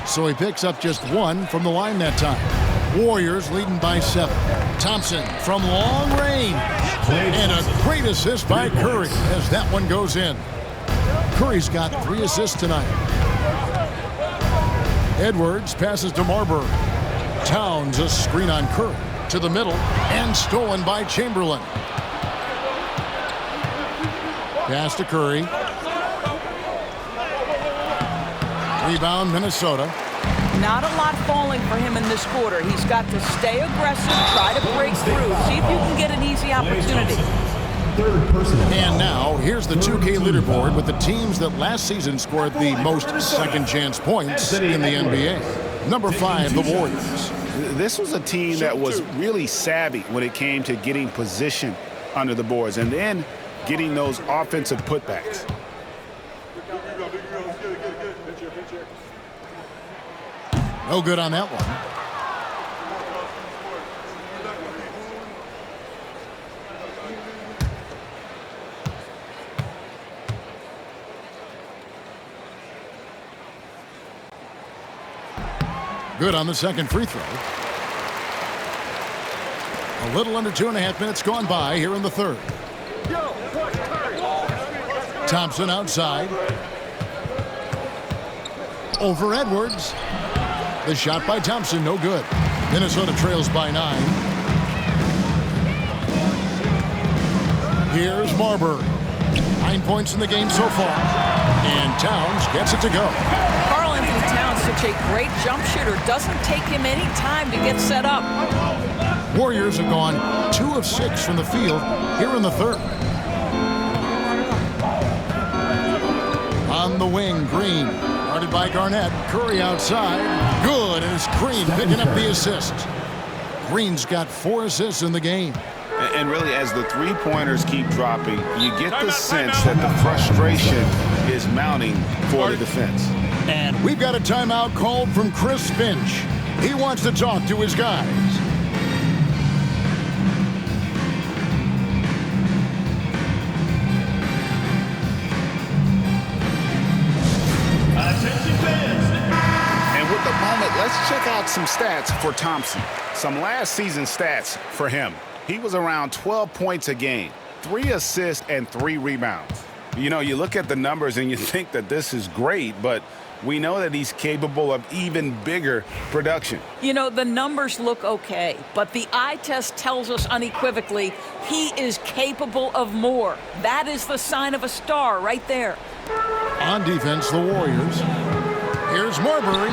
So he picks up just 1 from the line that time. Warriors leading by 7. Thompson from long range. And a great assist by Curry as that one goes in. Curry's got 3 assists tonight. Edwards passes to Marbury. Towns a screen on Curry to the middle and stolen by Chamberlain. Pass to Curry. Rebound, Minnesota. Not a lot falling for him in this quarter. He's got to stay aggressive, try to break through, see if you can get an easy opportunity. And now, here's the 2K leaderboard with the teams that last season scored the most second-chance points in the NBA. Number 5, the Warriors. This was a team that was really savvy when it came to getting position under the boards and then getting those offensive putbacks. No good on that one. Good on the second free throw. A little under 2.5 minutes gone by here in the third. Thompson outside. Over Edwards. The shot by Thompson, no good. Minnesota trails by 9. Here's Marbury. 9 points in the game so far. And Towns gets it to go. Towns, such a great jump shooter, doesn't take him any time to get set up. Warriors have gone 2 of 6 from the field here in the third. On the wing, Green. Guarded by Garnett. Curry outside. Good, and it's Green picking up the assist. Green's got 4 assists in the game. And really, as the three-pointers keep dropping, you get the sense that the frustration is mounting for the defense. And we've got a timeout called from Chris Finch. He wants to talk to his guys. Attention fans. And with the moment, let's check out some stats for Thompson. Some last season stats for him. He was around 12 points a game, 3 assists, and 3 rebounds. You know, you look at the numbers and you think that this is great, but we know that he's capable of even bigger production. You know, the numbers look okay, but the eye test tells us unequivocally he is capable of more. That is the sign of a star right there. On defense, the Warriors. Here's Marbury.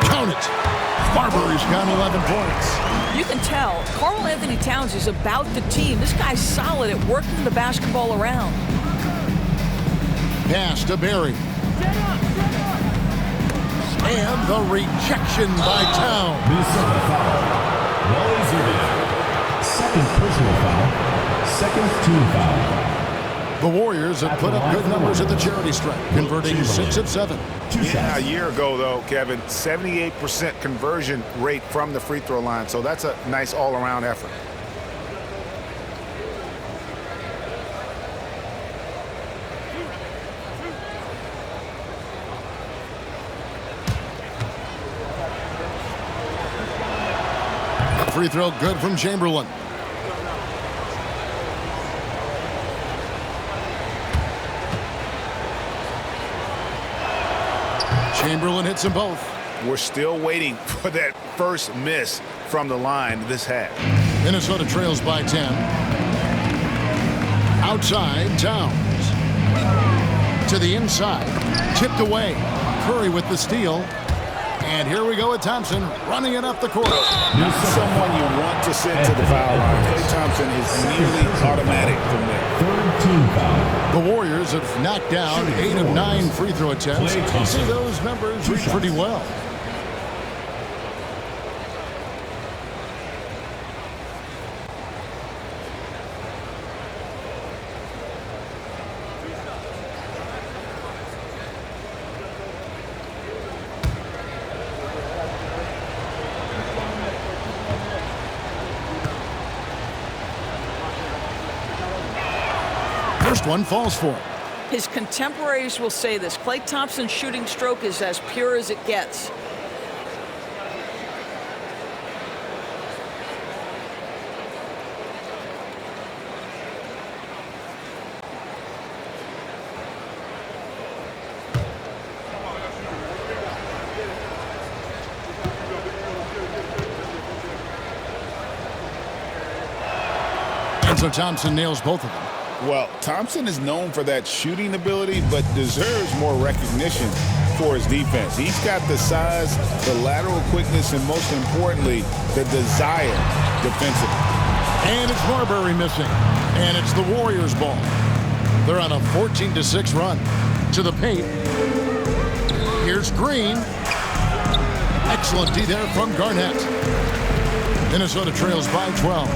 Count it. Marbury's got 11 points. You can tell Karl Anthony Towns is about the team. This guy's solid at working the basketball around. Pass to Barry. And the rejection by Towns. Minnesota foul. Wally Zerbe. Second personal foul. Second team foul. The Warriors have put up good numbers at the charity stripe, converting 6 of 7. Yeah, a year ago, though, Kevin, 78% conversion rate from the free throw line. So that's a nice all-around effort. Free throw good from Chamberlain. Chamberlain hits them both. We're still waiting for that first miss from the line this half. Minnesota trails by 10. Outside, Towns. To the inside. Tipped away. Curry with the steal. And here we go with Thompson running it up the court. Not someone you want to send to the foul line. Klay Thompson is nearly automatic from there. Third team foul. The Warriors have knocked down 8 of 9 free throw attempts. You see those numbers read pretty well. First one falls for him. His contemporaries will say this. Klay Thompson's shooting stroke is as pure as it gets. And so Thompson nails both of them. Well, Thompson is known for that shooting ability, but deserves more recognition for his defense. He's got the size, the lateral quickness, and most importantly, the desire defensively. And it's Marbury missing. And it's the Warriors' ball. They're on a 14-6 run. To the paint. Here's Green. Excellent D there from Garnett. Minnesota trails by 12.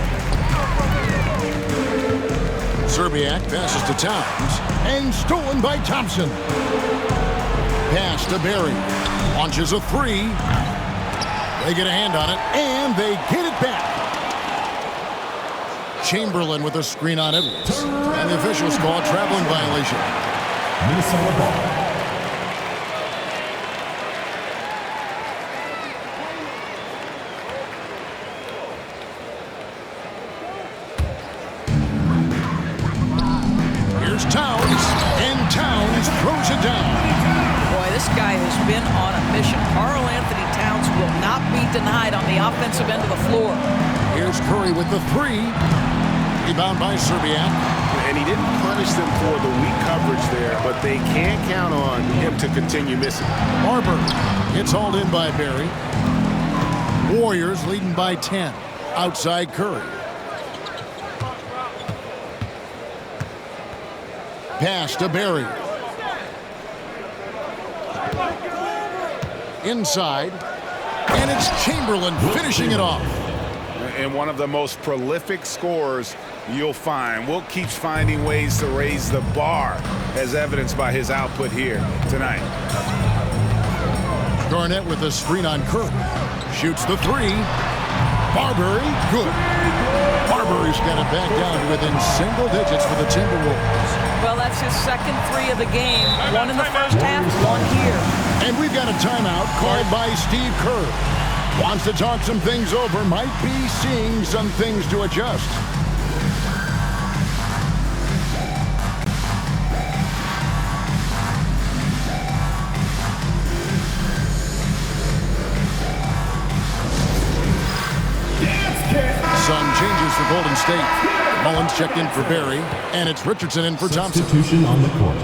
Serbiak passes to Towns. And stolen by Thompson. Pass to Barry. Launches a three. They get a hand on it, and they get it back. Chamberlain with a screen on Edwards. And the officials call a traveling violation. Minnesota ball. Here's Towns, and Towns throws it down. Boy, this guy has been on a mission. Karl Anthony Towns will not be denied on the offensive end of the floor. Here's Curry with the three. Rebound by Serbiak. And he didn't punish them for the weak coverage there, but they can't count on him to continue missing. Marbury gets hauled in by Barry. Warriors leading by 10. Outside Curry. Pass to Barry. Inside. And it's Chamberlain finishing it off. And one of the most prolific scorers you'll find. Will keeps finding ways to raise the bar, as evidenced by his output here tonight. Garnett with a screen on Curry. Shoots the three. Marbury, good. Marbury's got it back down to within single digits for the Timberwolves. Well, that's his second three of the game. One in the first half, one here. And we've got a timeout called by Steve Kerr. Wants to talk some things over. Might be seeing some things to adjust. Some changes for Golden State. Mullins checked in for Barry, and it's Richardson in for Thompson. Substitution on the court.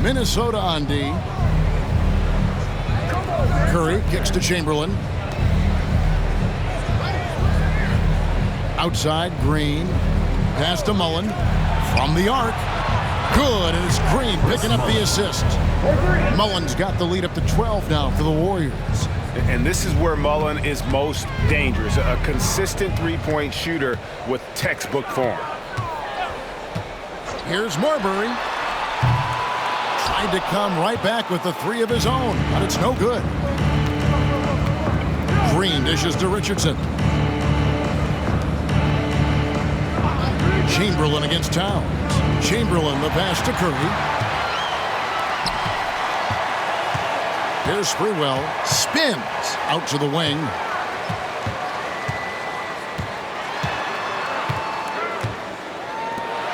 Minnesota on D. Curry kicks to Chamberlain. Outside, Green. Pass to Mullen. From the arc. Good, and it's Green picking up the assist. Mullen's got the lead up to 12 now for the Warriors. And this is where Mullen is most dangerous. A consistent three-point shooter with textbook form. Here's Marbury. Tried to come right back with the three of his own, but it's no good. Green dishes to Richardson. Chamberlain against Towns. Chamberlain the pass to Curry. Here's Sprewell. Spins out to the wing.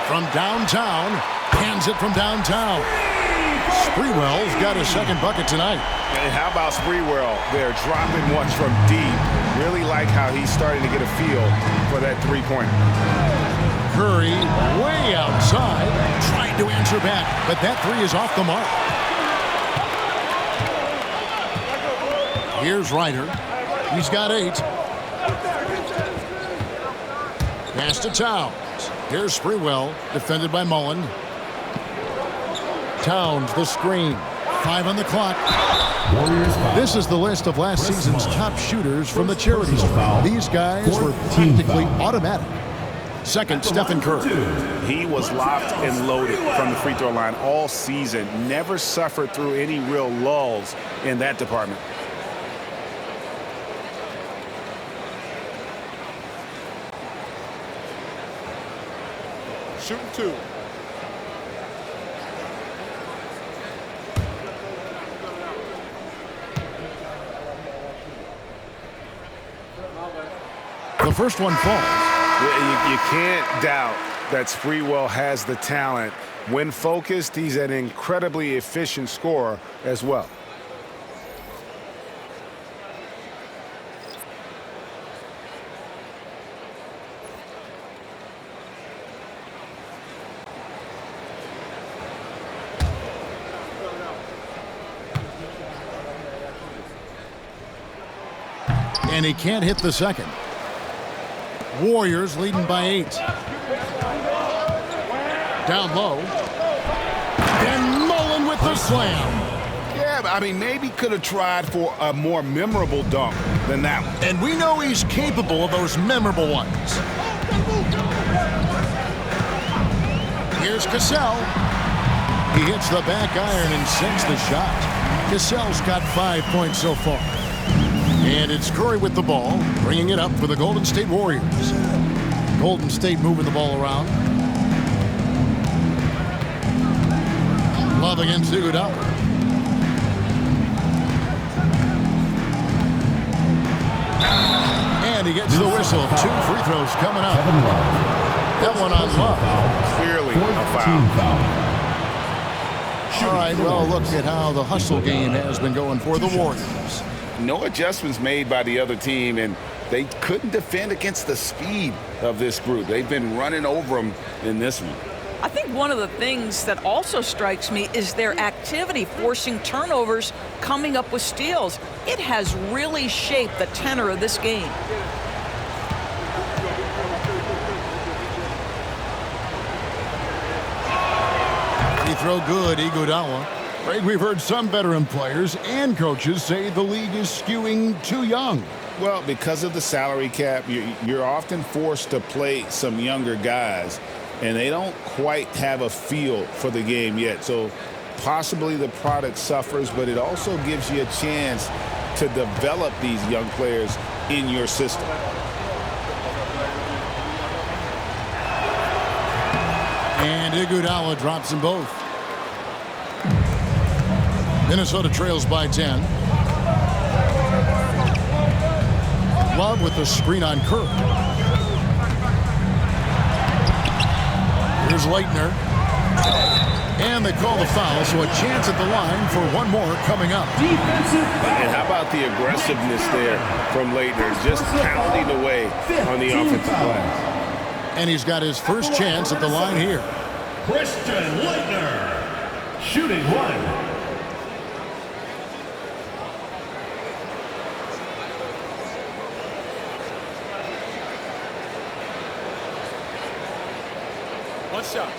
From downtown. Hands it from downtown. Sprewell's got his second bucket tonight. And how about Sprewell there, dropping ones from deep. Really like how he's starting to get a feel for that three-pointer. Curry way outside, trying to answer back, but that three is off the mark. Here's Ryder. He's got 8. Pass to Towns. Here's Sprewell, defended by Mullen. Towns, the screen. 5 on the clock. This is the list of last season's top shooters from the charities. These guys were practically automatic. Second, Stephen Curry. He was locked and loaded from the free throw line all season. Never suffered through any real lulls in that department. Shooting 2. The first one falls. You can't doubt that Sprewell has the talent. When focused, he's an incredibly efficient scorer as well. And he can't hit the second. Warriors leading by 8. Down low. And Mullen with the slam. Yeah, I mean, maybe could have tried for a more memorable dunk than that one. And we know he's capable of those memorable ones. Here's Cassell. He hits the back iron and sends the shot. Cassell's got 5 points so far. And it's Curry with the ball, bringing it up for the Golden State Warriors. Golden State moving the ball around. Love against Iguodala. And he gets the whistle. 2 free throws coming up. That one on Love. Clearly a foul. All right, well, look at how the hustle game has been going for the Warriors. No adjustments made by the other team, and they couldn't defend against the speed of this group. They've been running over them in this one. I think one of the things that also strikes me is their activity, forcing turnovers, coming up with steals. It has really shaped the tenor of this game. Free throw good, Iguodala. Greg, we've heard some veteran players and coaches say the league is skewing too young. Well, because of the salary cap, you're often forced to play some younger guys, and they don't quite have a feel for the game yet. So possibly the product suffers, but it also gives you a chance to develop these young players in your system. And Iguodala drops them both. Minnesota trails by 10. Love with the screen on Curry. Here's Leitner. And they call the foul, so a chance at the line for one more coming up. And how about the aggressiveness there from Leitner, just pounding away on the offensive glass. And he's got his first chance at the line here. Christian Leitner, shooting one. One shot.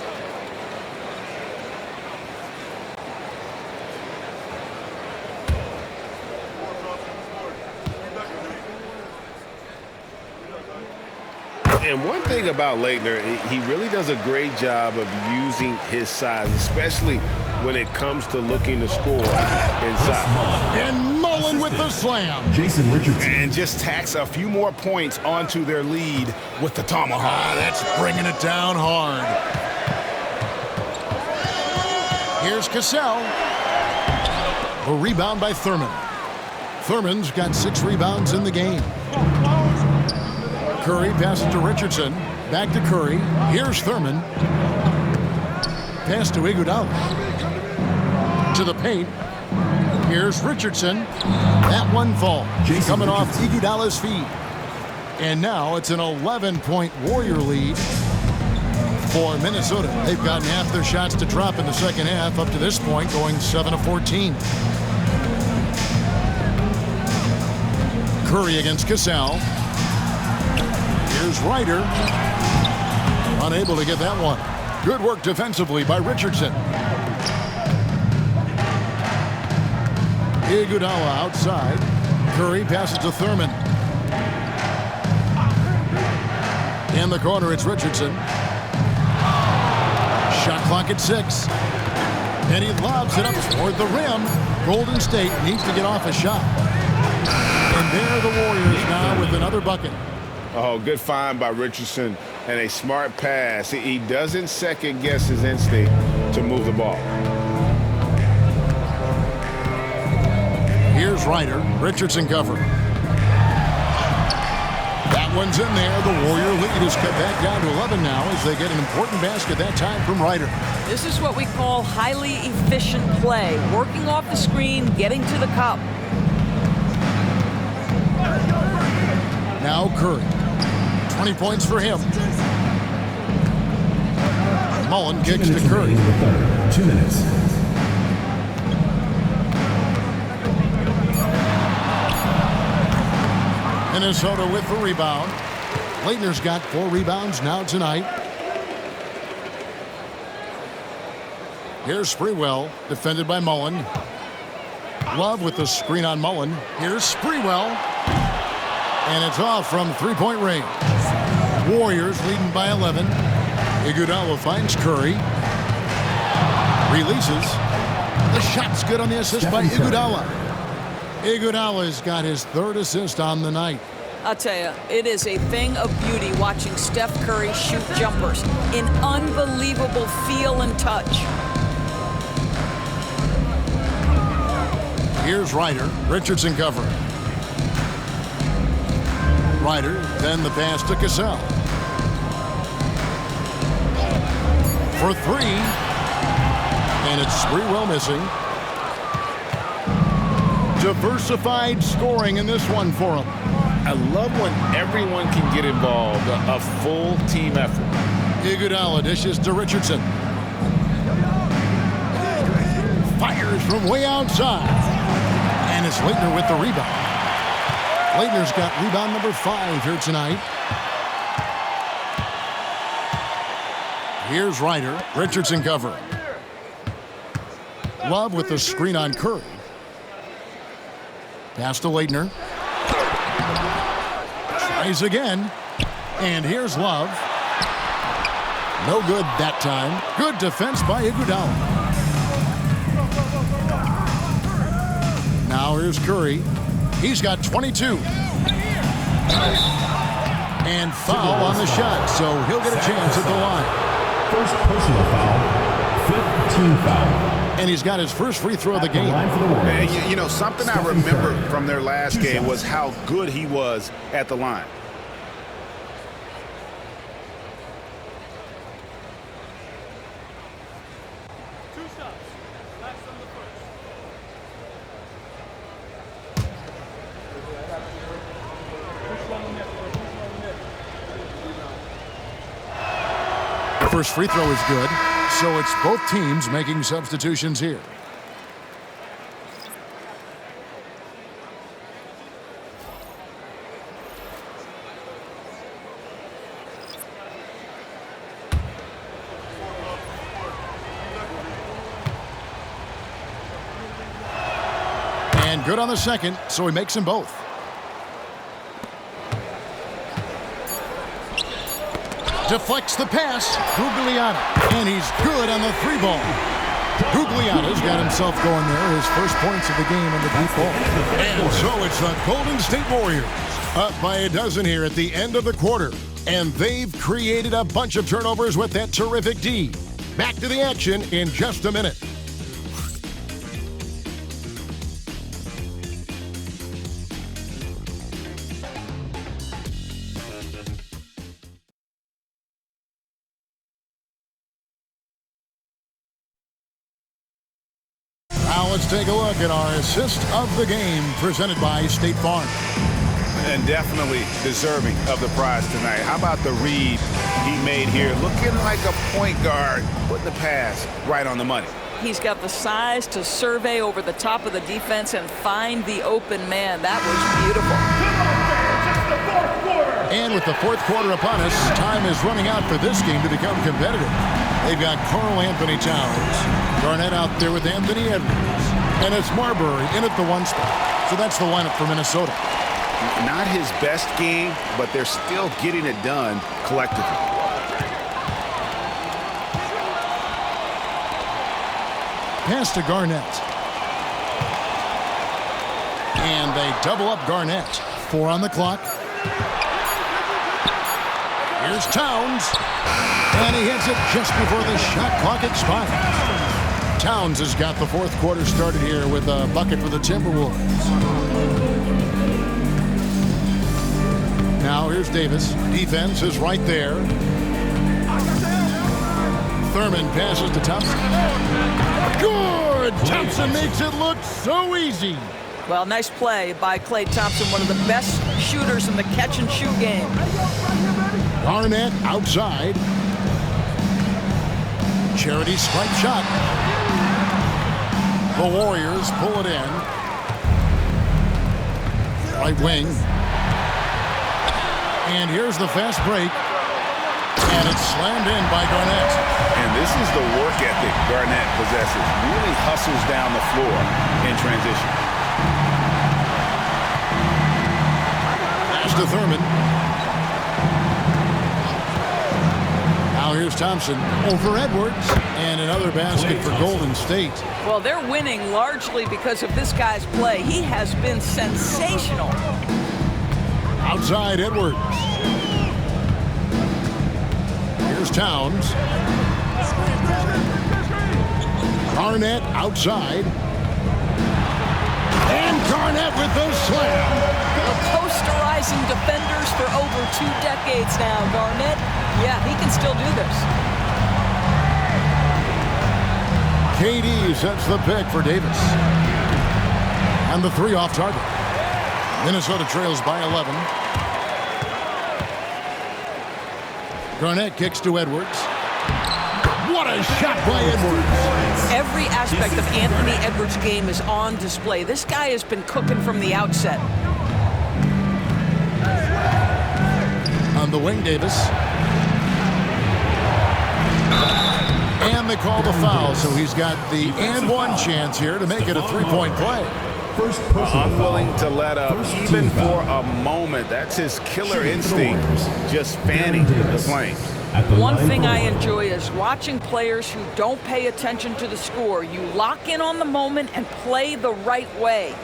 And one thing about Leitner, he really does a great job of using his size, especially when it comes to looking to score inside. And Mullen with the slam. Jason Richardson. And just tacks a few more points onto their lead with the tomahawk. That's bringing it down hard. Here's Cassell. A rebound by Thurman. Thurman's got 6 rebounds in the game. Curry passes to Richardson. Back to Curry. Here's Thurman. Pass to Iguodala. To the paint. Here's Richardson. That one falls. Coming off Iguodala's feet. And now it's an 11-point Warrior lead for Minnesota. They've gotten half their shots to drop in the second half up to this point, going 7 of 14. Curry against Cassell. Here's Ryder. Unable to get that one. Good work defensively by Richardson. Iguodala outside. Curry passes to Thurman. In the corner, it's Richardson. Shot clock at 6. And he lobs it up toward the rim. Golden State needs to get off a shot. And there are the Warriors now with another bucket. Oh, good find by Richardson and a smart pass. He doesn't second-guess his instinct to move the ball. Here's Ryder. Richardson cover. That That one's in there. The Warrior lead is cut back down to 11 now as they get an important basket that time from Ryder. This is what we call highly efficient play. Working off the screen, getting to the cup. Now Curry. 20 points for him. Mullen kicks to Curry. 2 minutes. Minnesota with the rebound. Leitner's got 4 rebounds now tonight. Here's Sprewell, defended by Mullen. Love with the screen on Mullen. Here's Sprewell. And it's off from three-point range. Warriors leading by 11. Iguodala finds Curry. Releases. The shot's good on the assist by Iguodala. Iguodala's got his 3rd assist on the night. I'll tell you, it is a thing of beauty watching Steph Curry shoot jumpers. An unbelievable feel and touch. Here's Ryder. Richardson covering. Ryder, then the pass to Cassell. For 3. And it's Sprewell missing. Diversified scoring in this one for him. I love when everyone can get involved, a full team effort. Iguodala dishes to Richardson. Fires from way outside. And it's Leitner with the rebound. Leitner's got rebound number 5 here tonight. Here's Ryder. Richardson covering. Love with the screen on Curry. Pass to Leitner. Tries again. And here's Love. No good that time. Good defense by Iguodala. Now here's Curry. He's got 22. And foul on the shot, so he'll get a chance at the line. First personal foul. 5th team foul. And he's got his first free throw of the game. And you know, something I remember from their last game was how good he was at the line. First free throw is good, so it's both teams making substitutions here. And good on the second, so he makes them both. Deflects the pass. Gugliotta. And he's good on the 3 ball. Gugliotta's got himself going there. His first points of the game in the deep ball. And so it's the Golden State Warriors up by a dozen here at the end of the quarter. And they've created a bunch of turnovers with that terrific D. Back to the action in just a minute. Now let's take a look at our assist of the game presented by State Farm. And definitely deserving of the prize tonight. How about the read he made here? Looking like a point guard, putting the pass right on the money. He's got the size to survey over the top of the defense and find the open man. That was beautiful. And with the 4th quarter upon us, time is running out for this game to become competitive. They've got Karl Anthony Towns, Garnett out there with Anthony Edwards, and it's Marbury in at the 1 spot. So that's the lineup for Minnesota. Not his best game, but they're still getting it done collectively. Pass to Garnett. And they double up Garnett. 4 on the clock. Here's Towns. And he hits it just before the shot clock expires. Towns has got the 4th quarter started here with a bucket for the Timberwolves. Now here's Davis. Defense is right there. Thurman passes to Thompson. Good! Thompson makes it look so easy. Well, nice play by Klay Thompson, one of the best shooters in the catch-and-shoot game. Garnett outside. Charity strike shot. The Warriors pull it in. Right wing. And here's the fast break. And it's slammed in by Garnett. And this is the work ethic Garnett possesses. Really hustles down the floor in transition. Pass to Thurman. Now here's Thompson over Edwards. And another basket for Golden State. Well, they're winning largely because of this guy's play. He has been sensational. Outside Edwards. Here's Towns. Garnett outside. And Garnett with the slam. Posterizing defenders for over 2 decades now. Garnett, yeah, he can still do this. KD sets the pick for Davis. And the 3 off target. Minnesota trails by 11. Garnett kicks to Edwards. What a shot by Edwards. Every aspect of Anthony Edwards' game is on display. This guy has been cooking from the outset. On the wing, Davis. And they call the foul, so he's got the and one chance here to make it a 3-point play. Unwilling to let up even for a moment. That's his killer instinct, just fanning the flames. One thing I enjoy is watching players who don't pay attention to the score. You lock in on the moment and play the right way.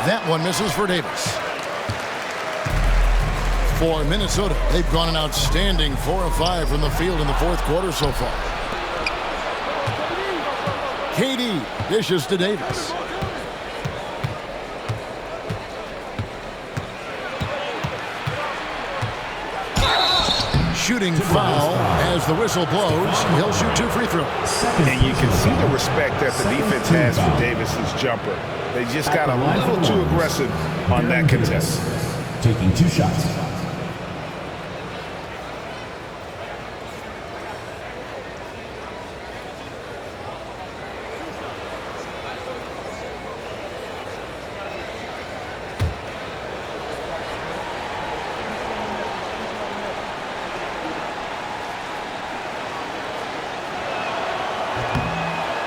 That one misses for Davis. For Minnesota, they've gone an outstanding 4 of 5 from the field in the 4th quarter so far. KD dishes to Davis. Shooting foul as the whistle blows. He'll shoot 2 free throws. And you can see the respect that the defense has for Davis's jumper. They just got a little too aggressive on that contest. Taking 2 shots.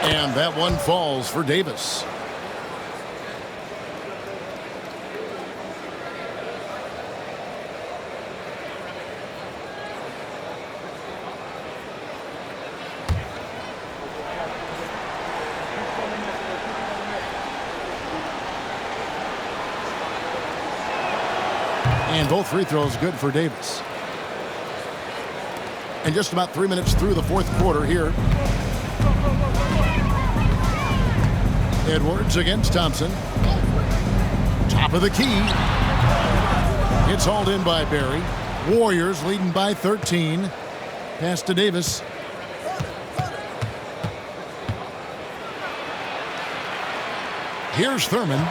And that one falls for Davis. And both free throws good for Davis. And just about 3 minutes through the 4th quarter here. Edwards against Thompson. Top of the key. It's hauled in by Barry. Warriors leading by 13. Pass to Davis. Here's Thurman.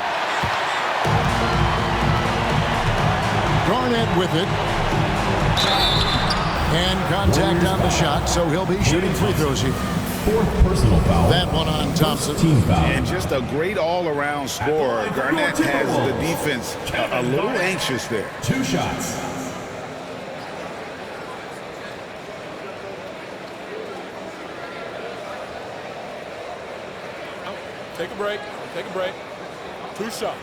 Garnett with it. And contact on the shot, so he'll be shooting free throws here. 4th personal foul. That one on Thompson. Team foul. And just a great all-around scorer. Garnett has the defense a little anxious there. 2 shots. Take a break. Take a break. 2 shots.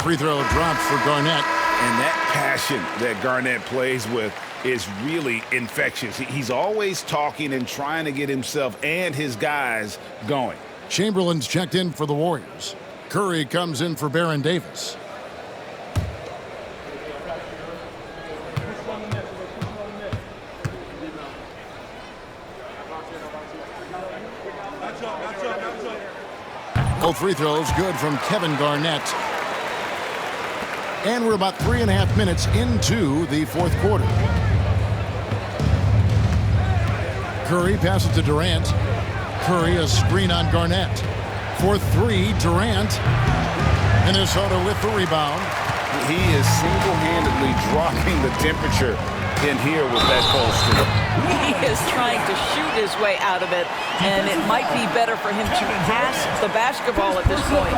Free throw drops for Garnett. And that passion that Garnett plays with is really infectious. He's always talking and trying to get himself and his guys going. Chamberlain's checked in for the Warriors. Curry comes in for Baron Davis. Both free throws good from Kevin Garnett. And we're about 3.5 minutes into the fourth quarter. Curry passes to Durant. Curry a screen on Garnett. For three, Durant. Minnesota with the rebound. He is single-handedly dropping the temperature in here with that cold streak. He is trying to shoot his way out of it, and it might be better for him to pass the basketball at this point.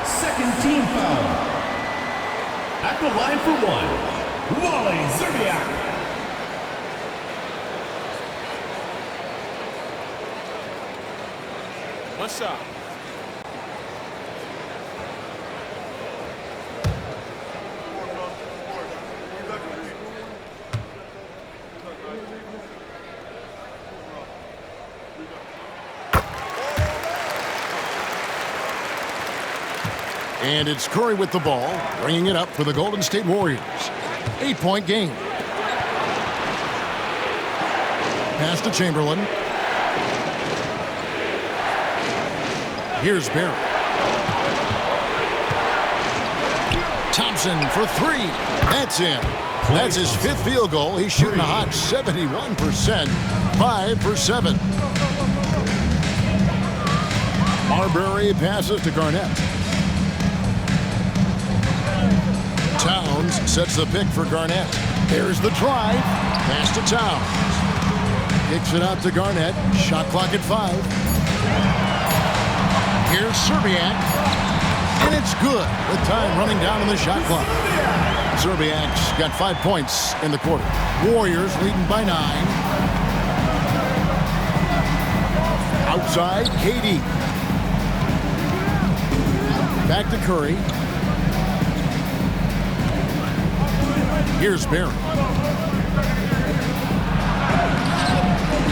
Second team foul. At the line for one, Wally Zerbiak. One shot. And it's Curry with the ball, bringing it up for the Golden State Warriors. 8-point game. Pass to Chamberlain. Here's Barrett. Thompson for three. That's in. That's his fifth field goal. He's shooting a hot 71%. 5 for 7. Marbury passes to Garnett. Towns sets the pick for Garnett. There's the drive. Pass to Towns. Kicks it out to Garnett. Shot clock at 5. Here's Zerbiak. And it's good with time running down on the shot clock. Zerbiak's got 5 points in the quarter. Warriors leading by 9. Outside, KD. Back to Curry. Here's Barrett.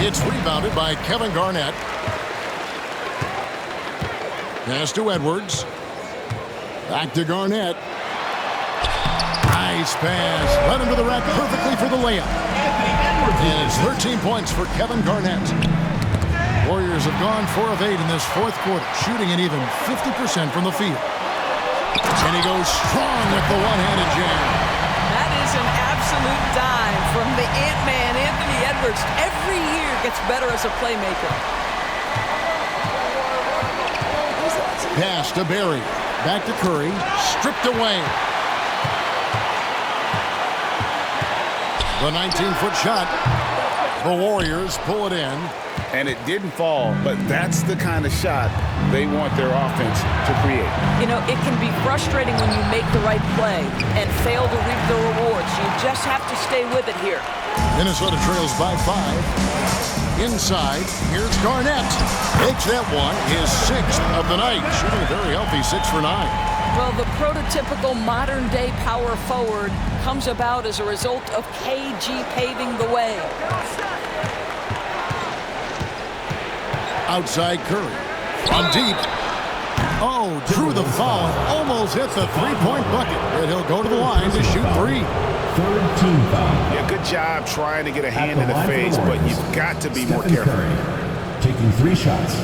It's rebounded by Kevin Garnett. Pass to Edwards. Back to Garnett. Nice pass. Led him to the rack perfectly for the layup. And it's 13 points for Kevin Garnett. Warriors have gone 4 of 8 in this fourth quarter, shooting an even 50% from the field. And he goes strong with the one-handed jam. That is an absolute dime from the Ant-Man, Anthony Edwards. Every year gets better as a playmaker. Pass to Barry. Back to Curry. Stripped away. The 19-foot shot. The Warriors pull it in. And it didn't fall, but that's the kind of shot they want their offense to create. You know, it can be frustrating when you make the right play and fail to reap the rewards. You just have to stay with it here. Minnesota trails by 5. Inside, here's Garnett. Makes that one his 6th of the night. Shooting a very healthy 6 for 9. Well, the prototypical modern-day power forward comes about as a result of KG paving the way. Outside Curry. From deep. Oh, drew the foul. Almost hit the three-point bucket. And he'll go to the line to shoot 3. Third team foul. Yeah, good job trying to get a hand in the face, but you've got to be more careful. Curry, taking 3 shots.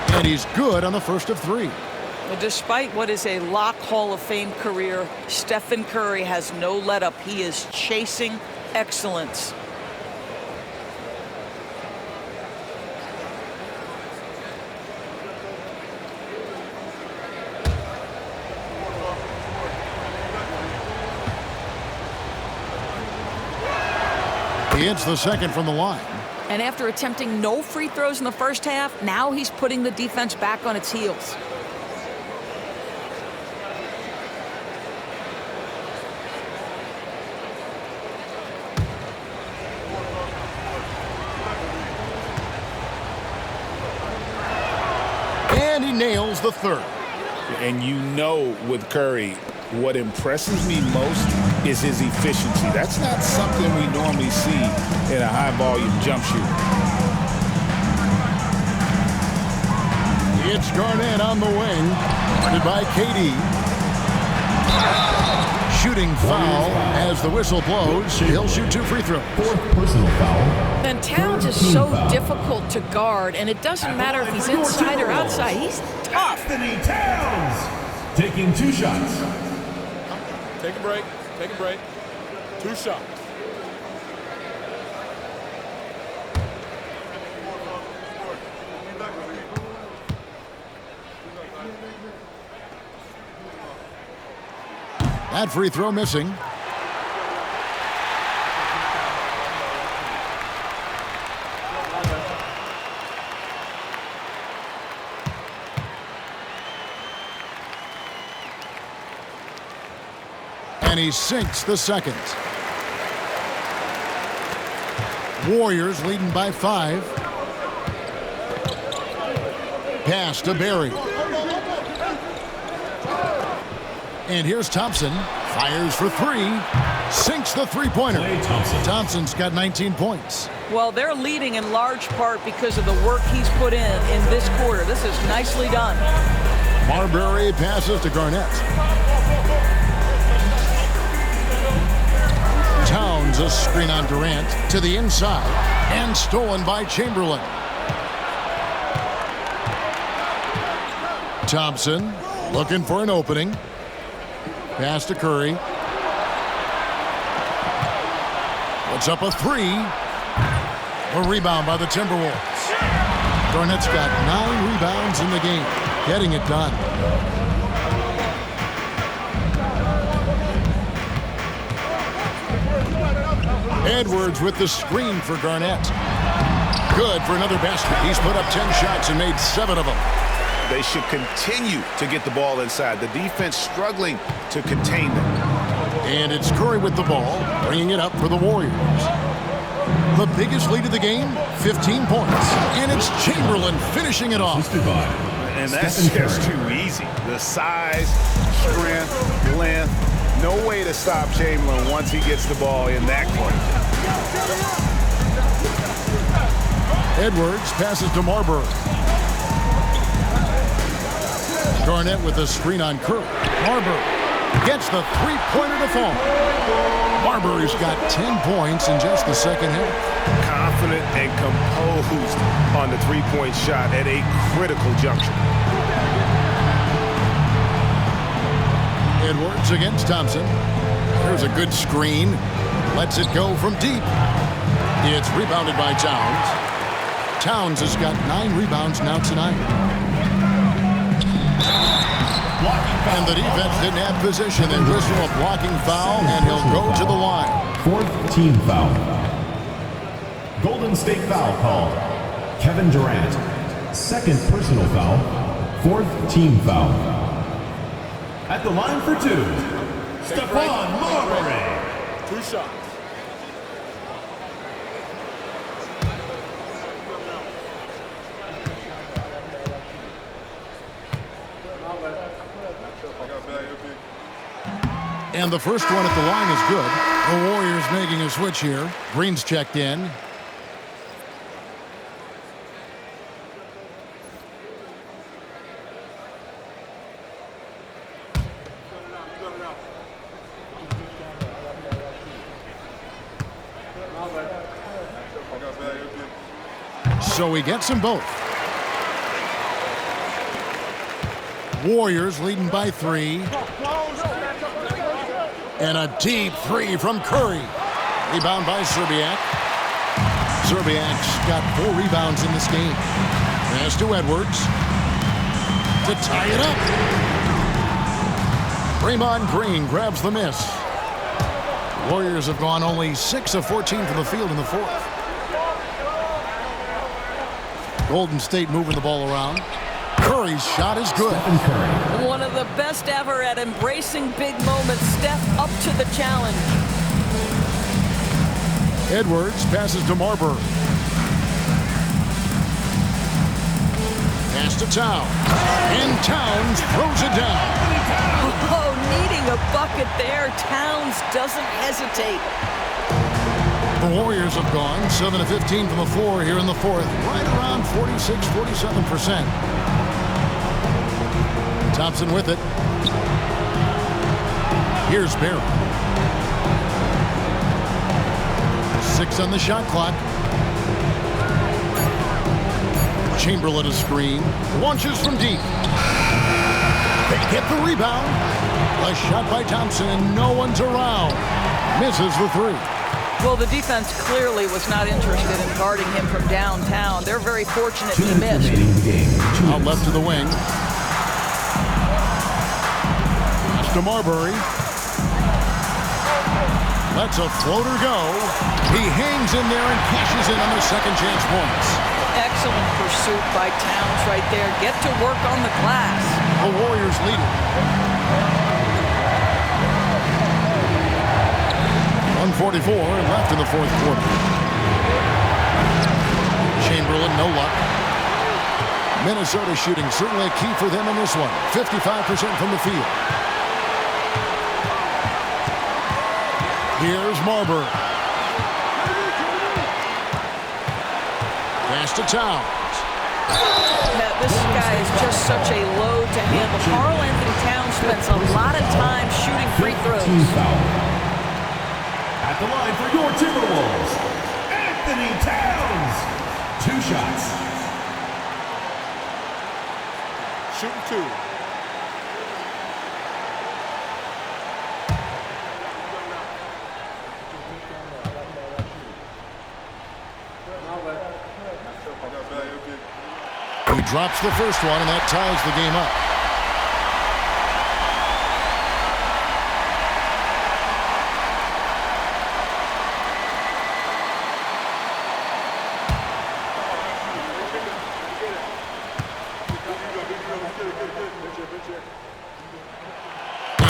And he's good on the first of 3. Despite what is a lock Hall of Fame career, Stephen Curry has no let-up. He is chasing excellence. He hits the second from the line. And after attempting no free throws in the first half, now he's putting the defense back on its heels. nails the third. And you know with Curry, what impresses me most is his efficiency. That's not something we normally see in a high-volume jump shooter. It's Garnett on the wing, guarded by KD. Shooting foul as the whistle blows. He'll shoot 2 free throws. Fourth personal foul. And Towns is so difficult to guard, and it doesn't matter if he's inside or outside. He's tough. Anthony Towns taking 2 shots. Take a break. Take a break. 2 shots. That free throw missing. And he sinks the second. Warriors leading by 5. Pass to Barry. And here's Thompson. Fires for 3. Sinks the three-pointer. Thompson's got 19 points. Well, they're leading in large part because of the work he's put in this quarter. This is nicely done. Marbury passes to Garnett. Towns a screen on Durant to the inside and stolen by Chamberlain. Thompson looking for an opening. Pass to Curry. Puts up a 3. A rebound by the Timberwolves. Garnett's got 9 rebounds in the game, getting it done. Edwards with the screen for Garnett. Good for another basket. He's put up 10 shots and made 7 of them. They should continue to get the ball inside. The defense struggling to contain them. And it's Curry with the ball, bringing it up for the Warriors. The biggest lead of the game, 15 points. And it's Chamberlain finishing it off. And that's just too easy. The size, strength, length. No way to stop Chamberlain once he gets the ball in that corner. Edwards passes to Marbury. Garnett with a screen on Curry. Marbury gets the three-pointer to fall. Marbury's got 10 points in just the second half. Confident and composed on the three-point shot at a critical juncture. Edwards against Thompson. There's a good screen. Lets it go from deep. It's rebounded by Towns. Towns has got 9 rebounds now tonight. And the defense didn't have position. They whistle a blocking foul, and he'll go to the line. 4th team foul. Golden State foul called. Kevin Durant. 2nd personal foul. 4th team foul. At the line for 2, Stephon Marbury. 2 shots. And the first one at the line is good. The Warriors making a switch here. Green's checked in. So he gets them both. Warriors leading by 3. And a deep 3 from Curry. Rebound by Serbiak. Serbiak's got 4 rebounds in this game. Pass to Edwards to tie it up. Draymond Green grabs the miss. Warriors have gone only 6 of 14 from the field in the 4th. Golden State moving the ball around. Curry's shot is good. One of the best ever at embracing big moments. Steph up to the challenge. Edwards passes to Marbury. Pass to Towns. And Towns throws it down. Oh, needing a bucket there. Towns doesn't hesitate. The Warriors have gone 7 of 15 from the floor here in the fourth. Right around 46-47%. Thompson with it. Here's Barry. 6 on the shot clock. Chamberlain a screen. Launches from deep. They get the rebound. A shot by Thompson and no one's around. Misses the three. Well, the defense clearly was not interested in guarding him from downtown. They're very fortunate he missed. Out left to the wing. Pass to Marbury. Lets a floater go. He hangs in there and cashes in on their second chance points. Excellent pursuit by Towns right there. Get to work on the glass. The Warriors lead it. 1:44 left in the fourth quarter. Chamberlain, no luck. Minnesota shooting certainly a key for them in this one. 55% from the field. Here's Marbury. Pass to Towns. Yeah, this guy is just such a load to handle. Karl Anthony Towns spends a lot of time shooting free throws. At the line for your Timberwolves, Anthony Towns. 2 shots. Shooting 2. He drops the first one, and that ties the game up.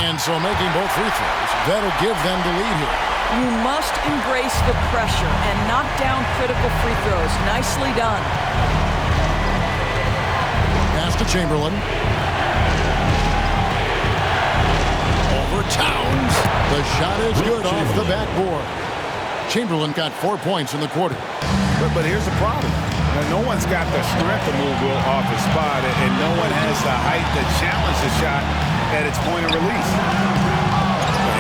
And so making both free throws, that'll give them the lead here. You must embrace the pressure and knock down critical free throws. Nicely done. Pass to Chamberlain. Over Towns. The shot is good off the backboard. Chamberlain got 4 points in the quarter. But here's the problem. Now, no one's got the strength to move Will off his spot, and no one has the height to challenge the shot at its point of release.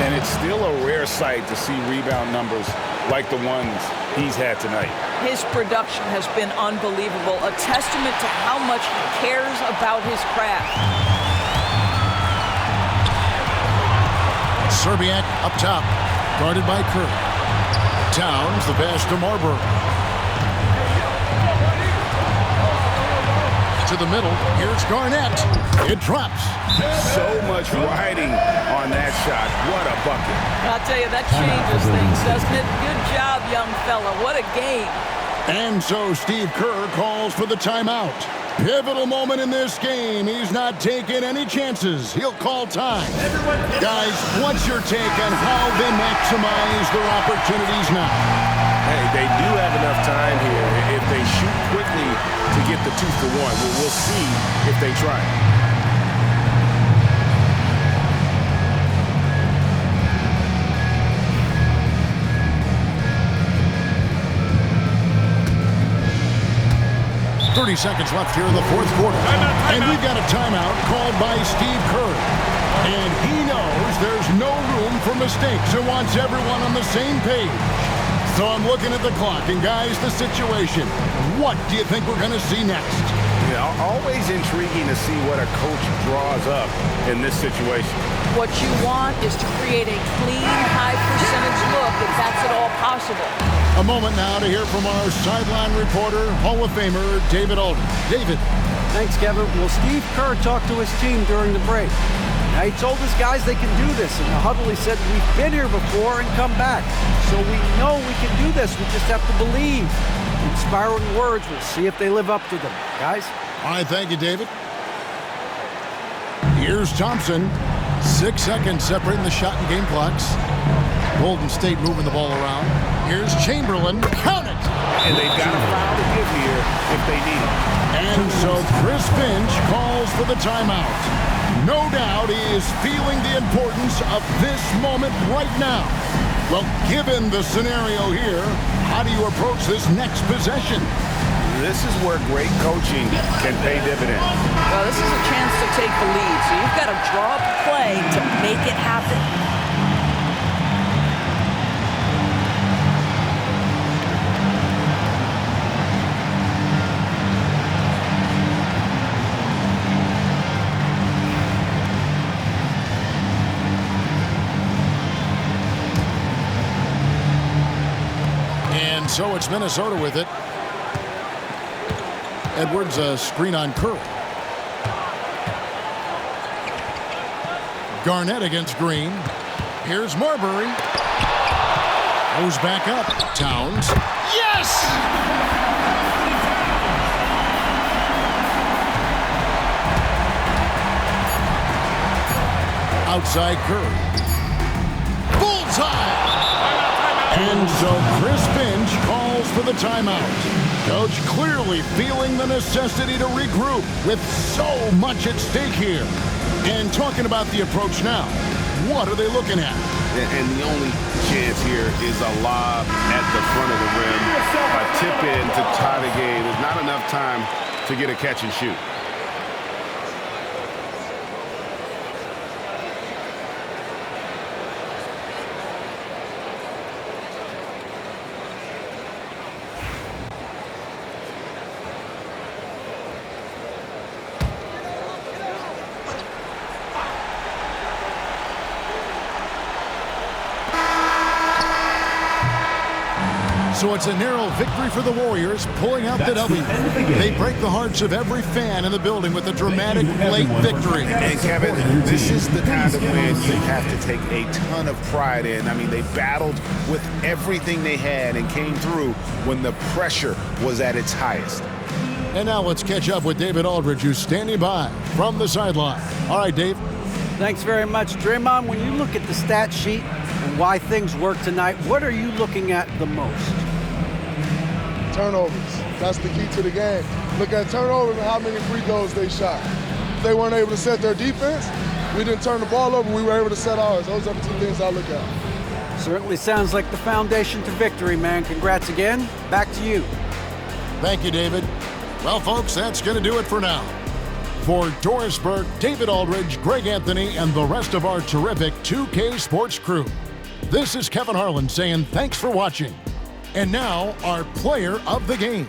And it's still a rare sight to see rebound numbers like the ones he's had tonight. His production has been unbelievable, a testament to how much he cares about his craft. Serbiak up top, guarded by Kerr. Towns, the pass to Marbury. To the middle, here's Garnett. It drops. So much riding on that shot. What a bucket. I'll tell you, that changes things, doesn't it? Good job, young fella. What a game. And so Steve Kerr calls for the timeout. Pivotal moment in this game. He's not taking any chances. He'll call time. Guys, what's your take on how they maximize their opportunities now? Hey, they do have enough time here. If they shoot quickly to get the 2 for 1, we'll see if they try. 30 seconds left here in the fourth quarter. And we've got a timeout called by Steve Kerr. And he knows there's no room for mistakes and wants everyone on the same page. So I'm looking at the clock, and guys, the situation. What do you think we're going to see next? Yeah, always intriguing to see what a coach draws up in this situation. What you want is to create a clean, high-percentage look if that's at all possible. A moment now to hear from our sideline reporter, Hall of Famer David Alden. David. Thanks, Kevin. Well, Steve Kerr talked to his team during the break. Now, he told his guys they can do this. In the huddle, he said, we've been here before and come back. So we know we can do this. We just have to believe. Inspiring words. We'll see if they live up to them. Guys? All right, thank you, David. Here's Thompson. 6 seconds separating the shot and game clocks. Golden State moving the ball around. Here's Chamberlain. Count it! And they've got a foul to give here if they need it. And so Chris Finch calls for the timeout. No doubt he is feeling the importance of this moment right now. Well, given the scenario here, how do you approach this next possession? This is where great coaching can pay dividends. Well, this is a chance to take the lead, so you've got to draw up a play to make it happen. And so it's Minnesota with it. Edwards, a screen on Curry. Garnett against Green. Here's Marbury. Goes back up. Towns. Yes! Outside Curry. Bullseye! And so Chris Finch calls for the timeout. Coach clearly feeling the necessity to regroup with so much at stake here. And talking about the approach now, what are they looking at? And the only chance here is a lob at the front of the rim. A tip in to tie the game. There's not enough time to get a catch and shoot. So it's a narrow victory for the Warriors, pulling out the W. They break the hearts of every fan in the building with a dramatic late victory. And Kevin, this is the kind of win you have to take a ton of pride in. I mean, they battled with everything they had and came through when the pressure was at its highest. And now let's catch up with David Aldridge, who's standing by from the sideline. All right, Dave. Thanks very much, Draymond. When you look at the stat sheet and why things work tonight, what are you looking at the most? Turnovers. That's the key to the game. Look at turnovers and how many free throws they shot. If they weren't able to set their defense, we didn't turn the ball over, we were able to set ours. Those are the two things I look at. Certainly sounds like the foundation to victory, man. Congrats again. Back to you. Thank you, David. Well, folks, that's going to do it for now. For Doris Burke, David Aldridge, Greg Anthony, and the rest of our terrific 2K Sports crew, this is Kevin Harlan saying thanks for watching. And now, our player of the game.